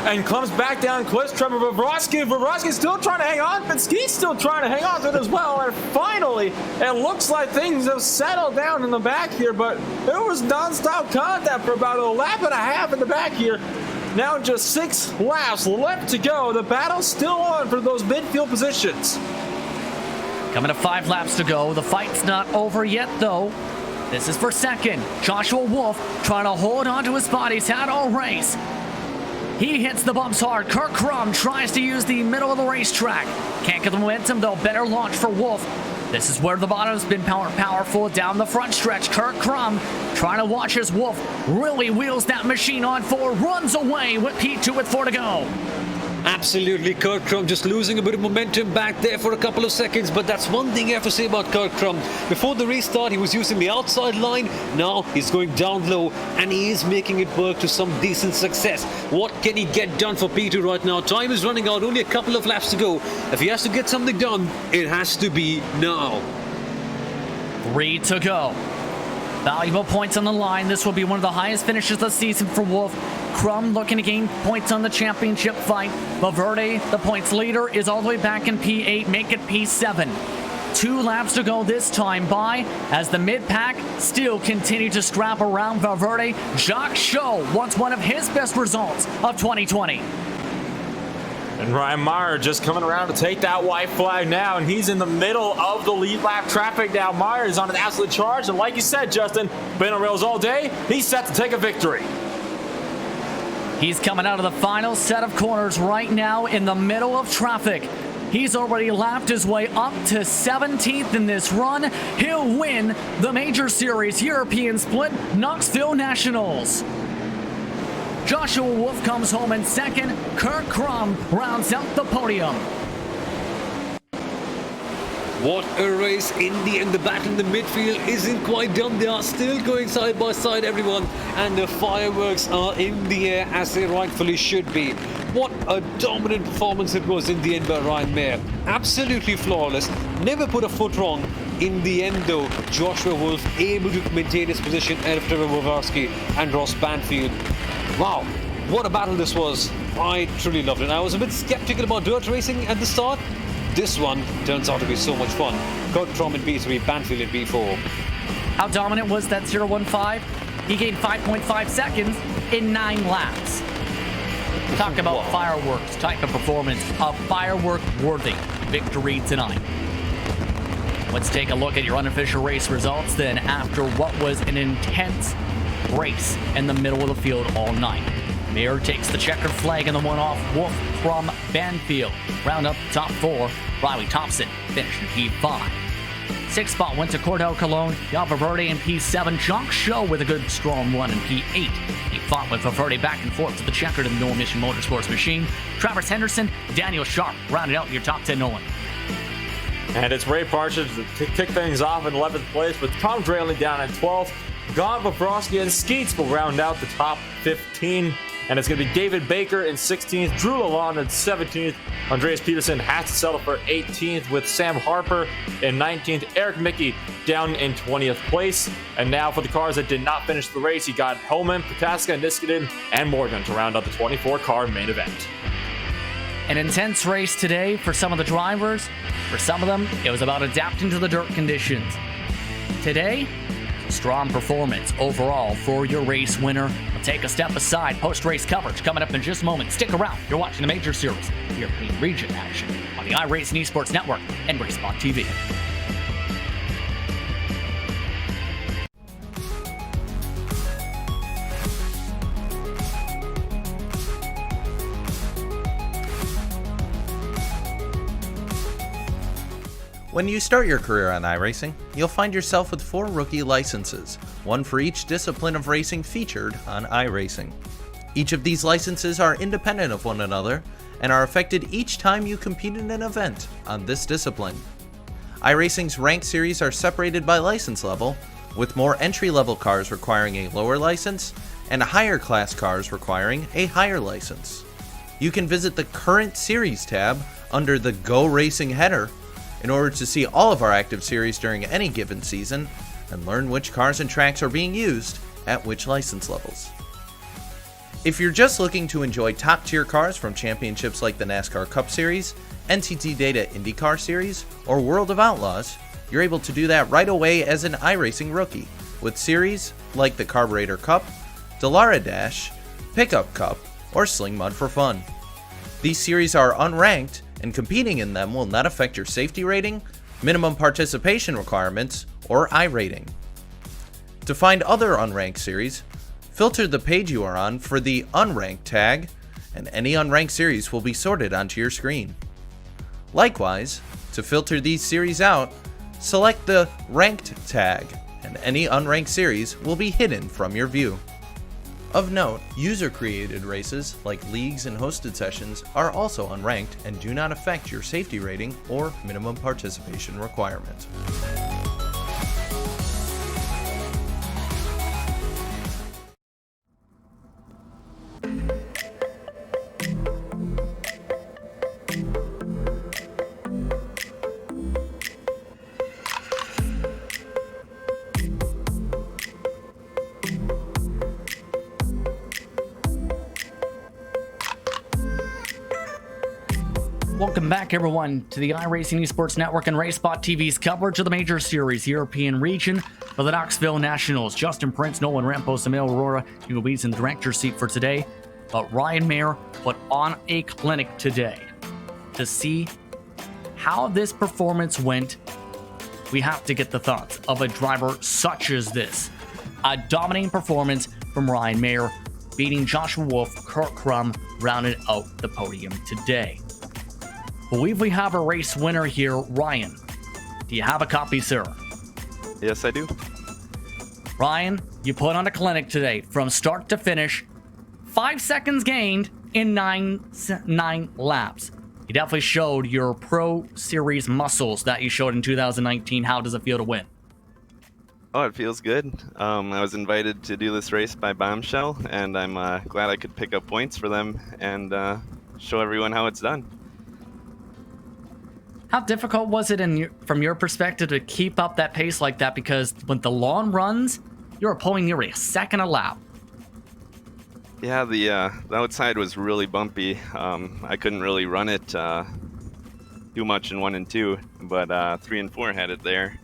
And comes back down cliffs. Trevor Borowski's still trying to hang on, but Skeet's still trying to hang on to it as well. And finally, it looks like things have settled down in the back here, but there was non-stop contact for about a lap and a half in the back here. Now just 6 laps left to go. The battle's still on for those midfield positions. Coming to 5 laps to go. The fight's not over yet, though. This is for second. Joshua Wolf trying to hold on to his spot. He's had all race. He hits the bumps hard. Kurt Crum tries to use the middle of the racetrack. Can't get the momentum, though. Better launch for Wolf. This is where the bottom's been powerful down the front stretch. Kurt Crum trying to watch as Wolf really wheels that machine on forward, runs away with P2 with 4 to go. Absolutely, Kurt Crum just losing a bit of momentum back there for a couple of seconds, but that's one thing I have to say about Kurt Crum. Before the restart, he was using the outside line. Now he's going down low, and he is making it work to some decent success. What can he get done for P2 right now? Time is running out, only a couple of laps to go. If he has to get something done, it has to be now. 3 to go. Valuable points on the line. This will be one of the highest finishes of the season for Wolf. Crum looking to gain points on the championship fight. Valverde, the points leader, is all the way back in P8. Make it P7. 2 laps to go this time by as the mid-pack still continue to scrap around Valverde. Jacques Show wants one of his best results of 2020. And Ryan Meyer just coming around to take that white flag now, and he's in the middle of the lead lap traffic now. Meyer is on an absolute charge, and like you said, Justin, been on rails all day. He's set to take a victory. He's coming out of the final set of corners right now in the middle of traffic. He's already lapped his way up to 17th in this run. He'll win the Major Series European Split Knoxville Nationals. Joshua Wolf comes home in second. Kurt Krum rounds out the podium. What a race in the end. The battle in the midfield isn't quite done. They are still going side by side, everyone. And the fireworks are in the air as they rightfully should be. What a dominant performance it was in the end by Ryan Mayer. Absolutely flawless. Never put a foot wrong. In the end, though, Joshua Wolf able to maintain his position ahead of Trevor Wowarski and Ross Banfield. Wow, what a battle this was. I truly loved it. I was a bit skeptical about dirt racing at the start. This one turns out to be so much fun. Kurt Krum in B3, Banfield in B4. How dominant was that 0-1-5? He gained 5.5 seconds in 9 laps. Talk about fireworks, type of performance, a firework-worthy victory tonight. Let's take a look at your unofficial race results then after what was an intense race in the middle of the field all night. Mayer takes the checkered flag in the one-off. Wolf from Banfield round up the top 4. Riley Thompson finished in P5. 6th spot went to Cordell Colon, Valverde in P7. Jock Show with a good strong run in P8. He fought with Valverde back and forth to the checkered in the no-emission motorsports machine. Travis Henderson, Daniel Sharp rounded out your top 10 Nolan. And it's Ray Partridge to kick things off in 11th place with Tom Drayling down in 12th. Gon Bobrovsky and Skeets will round out the top 15. And it's going to be David Baker in 16th, Drew Lalonde in 17th. Andreas Peterson has to settle for 18th with Sam Harper in 19th. Eric Mickey down in 20th place. And now for the cars that did not finish the race, you got Hellman, Pataska, Niskanen, and Morgan to round out the 24-car main event. An intense race today for some of the drivers. For some of them, it was about adapting to the dirt conditions. Today, strong performance overall for your race winner. We'll take a step aside. Post-race coverage coming up in just a moment. Stick around. You're watching the Major Series European Region action on the Iracing Esports Network and RaceSpot TV. When you start your career on iRacing, you'll find yourself with 4 rookie licenses, one for each discipline of racing featured on iRacing. Each of these licenses are independent of one another and are affected each time you compete in an event on this discipline. iRacing's ranked series are separated by license level, with more entry-level cars requiring a lower license and higher class cars requiring a higher license. You can visit the Current Series tab under the Go Racing header in order to see all of our active series during any given season and learn which cars and tracks are being used at which license levels. If you're just looking to enjoy top-tier cars from championships like the NASCAR Cup Series, NTT Data IndyCar Series, or World of Outlaws, you're able to do that right away as an iRacing rookie with series like the Carburetor Cup, Dallara Dash, Pickup Cup, or Sling Mud for Fun. These series are unranked, and competing in them will not affect your safety rating, minimum participation requirements, or iRating. To find other unranked series, filter the page you are on for the unranked tag, and any unranked series will be sorted onto your screen. Likewise, to filter these series out, select the ranked tag, and any unranked series will be hidden from your view. Of note, user-created races like leagues and hosted sessions are also unranked and do not affect your safety rating or minimum participation requirement. Welcome back, everyone, to the iRacing Esports Network and RaceSpot TV's coverage of the Major Series European Region for the Knoxville Nationals. Justin Prince, Nolan Rampos, Emil Aurora, you will be in the director's seat for today. But Ryan Mayer put on a clinic today to see how this performance went. We have to get the thoughts of a driver such as this. A dominating performance from Ryan Mayer. beating Joshua Wolf. Kurt Crum rounded out the podium today. Believe we have a race winner here. Ryan, do you have a copy, sir? Yes, I do. Ryan, you put on a clinic today from start to finish. 5 seconds gained in nine laps. You definitely showed your Pro Series muscles that you showed in 2019. How does it feel to win? Oh, it feels good. I was invited to do this race by Bombshell, and I'm glad I could pick up points for them and show everyone how it's done. How difficult was it from your perspective to keep up that pace like that? Because with the long runs, you were pulling nearly a second a lap. Yeah, the outside was really bumpy. I couldn't really run it too much in 1 and 2, but 3 and 4 had it there.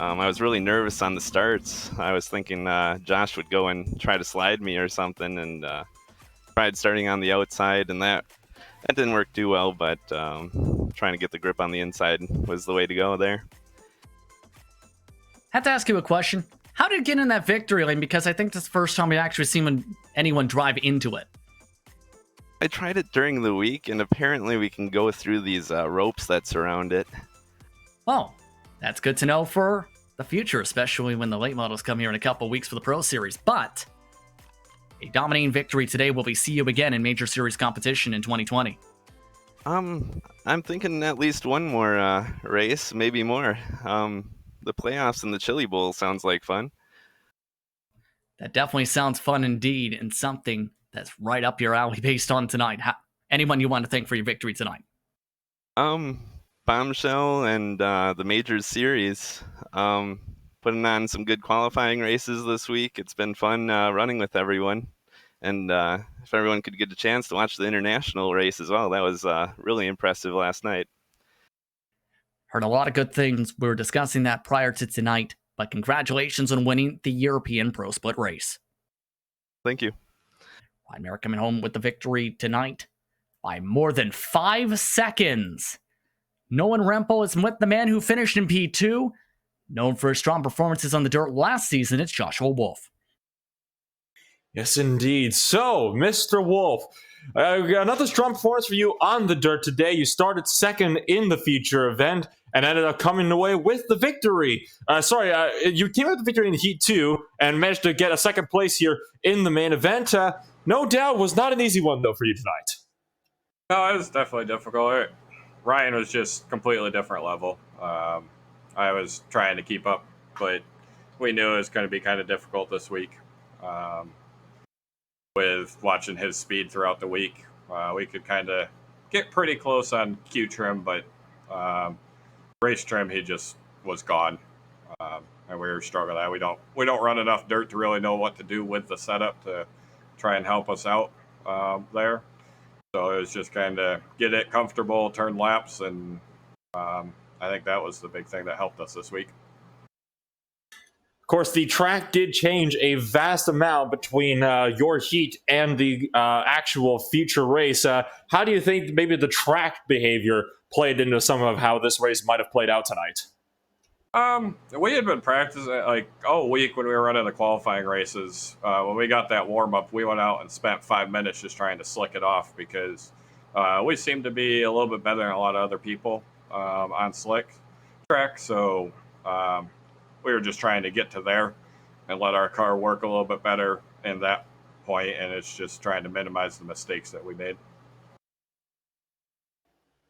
I was really nervous on the starts. I was thinking Josh would go and try to slide me or something, and tried starting on the outside, and that didn't work too well, but trying to get the grip on the inside was the way to go there. I have to ask you a question. How did you get in that victory lane? Because I think this is the first time we've actually seen anyone drive into it. I tried it during the week, and apparently we can go through these ropes that surround it. Oh, that's good to know for the future, especially when the late models come here in a couple of weeks for the Pro Series. But a dominating victory today. Will we see you again in Major Series competition in 2020? I'm thinking at least one more race, maybe more. The playoffs and the Chili Bowl sounds like fun. That definitely sounds fun indeed, and something that's right up your alley based on tonight. Anyone you want to thank for your victory tonight? Bombshell and the Majors Series. Putting on some good qualifying races this week. It's been fun running with everyone. And if everyone could get a chance to watch the international race as well, that was really impressive last night. Heard a lot of good things. We were discussing that prior to tonight, but congratulations on winning the European Pro Split race. Thank you. Ryan Merrick coming home with the victory tonight by more than 5 seconds. Nolan Rempel is with the man who finished in P2. Known for his strong performances on the dirt last season, it's Joshua Wolf. Yes, indeed. So, Mr. Wolf, another strong performance for you on the dirt today. You started second in the feature event and ended up coming away with the victory. You came out with the victory in Heat 2 and managed to get a second place here in the main event. No doubt was not an easy one, though, for you tonight. No, it was definitely difficult. Ryan was just completely different level. I was trying to keep up, but we knew it was going to be kind of difficult this week. With watching his speed throughout the week, we could kind of get pretty close on Q trim, but race trim, he just was gone, and we were struggling. We don't run enough dirt to really know what to do with the setup to try and help us out there. So it was just kind of get it comfortable, turn laps, and I think that was the big thing that helped us this week. Of course, the track did change a vast amount between your heat and the actual feature race. How do you think maybe the track behavior played into some of how this race might have played out tonight? We had been practicing like all week when we were running the qualifying races. When we got that warm up, we went out and spent 5 minutes just trying to slick it off because we seemed to be a little bit better than a lot of other people on slick track. So we were just trying to get to there and let our car work a little bit better in that point, and it's just trying to minimize the mistakes that we made.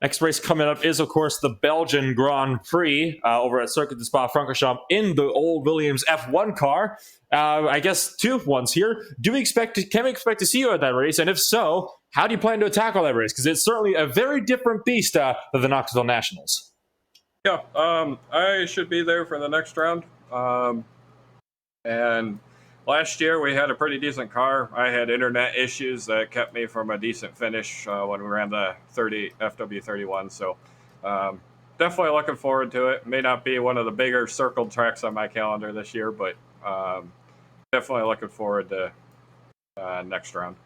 Next race coming up is, of course, the Belgian Grand Prix over at Circuit de Spa-Francorchamps in the old Williams F1 car. I guess 2 F1s here. Can we expect to see you at that race? And if so, how do you plan to tackle that race? Because it's certainly a very different beast than the Knoxville Nationals. Yeah, I should be there for the next round. And last year we had a pretty decent car. I had internet issues that kept me from a decent finish when we ran the FW31. So definitely looking forward to it. May not be one of the bigger circled tracks on my calendar this year, but definitely looking forward to next round.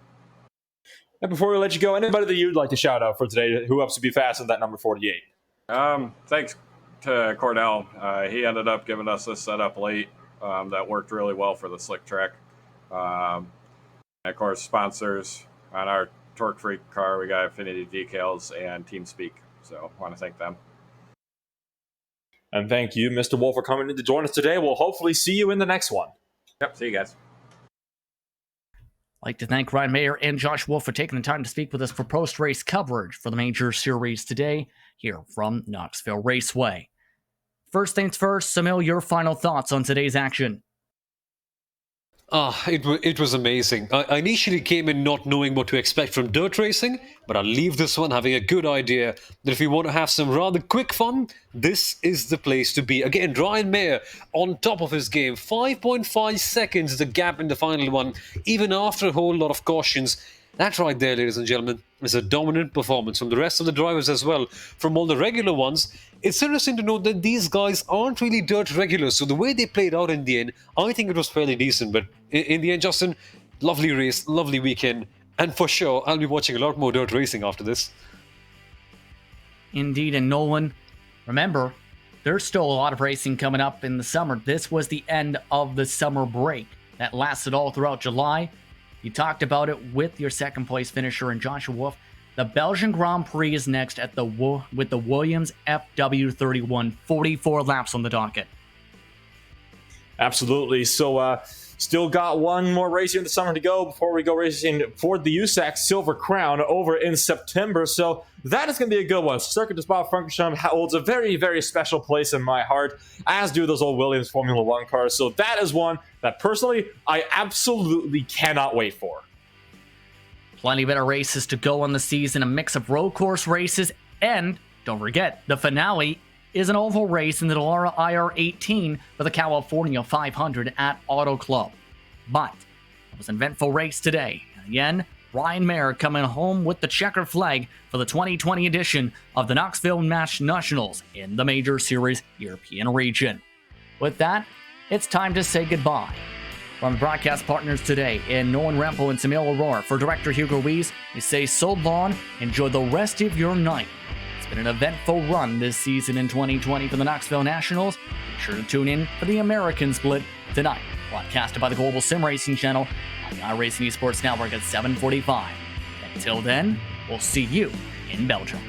And before we let you go, anybody that you'd like to shout out for today who helps to be fast in that number 48? Thanks to Cordell. He ended up giving us this setup late that worked really well for the slick track. And of course, sponsors on our Torque Freak car, we got Affinity Decals and TeamSpeak. So I want to thank them. And thank you, Mr. Wolf, for coming in to join us today. We'll hopefully see you in the next one. Yep, see you guys. I'd like to thank Ryan Mayer and Josh Wolf for taking the time to speak with us for post-race coverage for the Major Series today here from Knoxville Raceway. First things first, Samil, your final thoughts on today's action. It was amazing. I initially came in not knowing what to expect from dirt racing, but I leave this one having a good idea that if you want to have some rather quick fun, this is the place to be. Again, Ryan Mayer on top of his game. 5.5 seconds the gap in the final one, even after a whole lot of cautions. That right there, ladies and gentlemen, is a dominant performance from the rest of the drivers as well. From all the regular ones, it's interesting to note that these guys aren't really dirt regulars, so the way they played out in the end, I think it was fairly decent. But in the end, Justin, lovely race, lovely weekend, and for sure, I'll be watching a lot more dirt racing after this. Indeed, and Nolan, remember, there's still a lot of racing coming up in the summer. This was the end of the summer break that lasted all throughout July. You talked about it with your second place finisher in Joshua Wolf. The Belgian Grand Prix is next at with the Williams FW31, 44 laps on the docket. Absolutely. So, still got one more race here in the summer to go before we go racing for the USAC Silver Crown over in September. So that is going to be a good one. Circuit de Spa-Francorchamps holds a very, very special place in my heart, as do those old Williams Formula One cars. So that is one that personally I absolutely cannot wait for. Plenty better races to go on the season, a mix of road course races, and don't forget, the finale is an oval race in the Dallara IR18 for the California 500 at Auto Club. But it was an eventful race today. Again, Ryan Mayer coming home with the checkered flag for the 2020 edition of the Knoxville Nationals in the Major Series European region. With that, it's time to say goodbye. From the broadcast partners today in Nolan Rempel and Samil Aurora, for Director Hugo Weiss, we say so long, enjoy the rest of your night. It's been an eventful run this season in 2020 for the Knoxville Nationals. Be sure to tune in for the American Split tonight, broadcasted by the Global Sim Racing Channel on the iRacing Esports Network at 7:45. Until then, we'll see you in Belgium.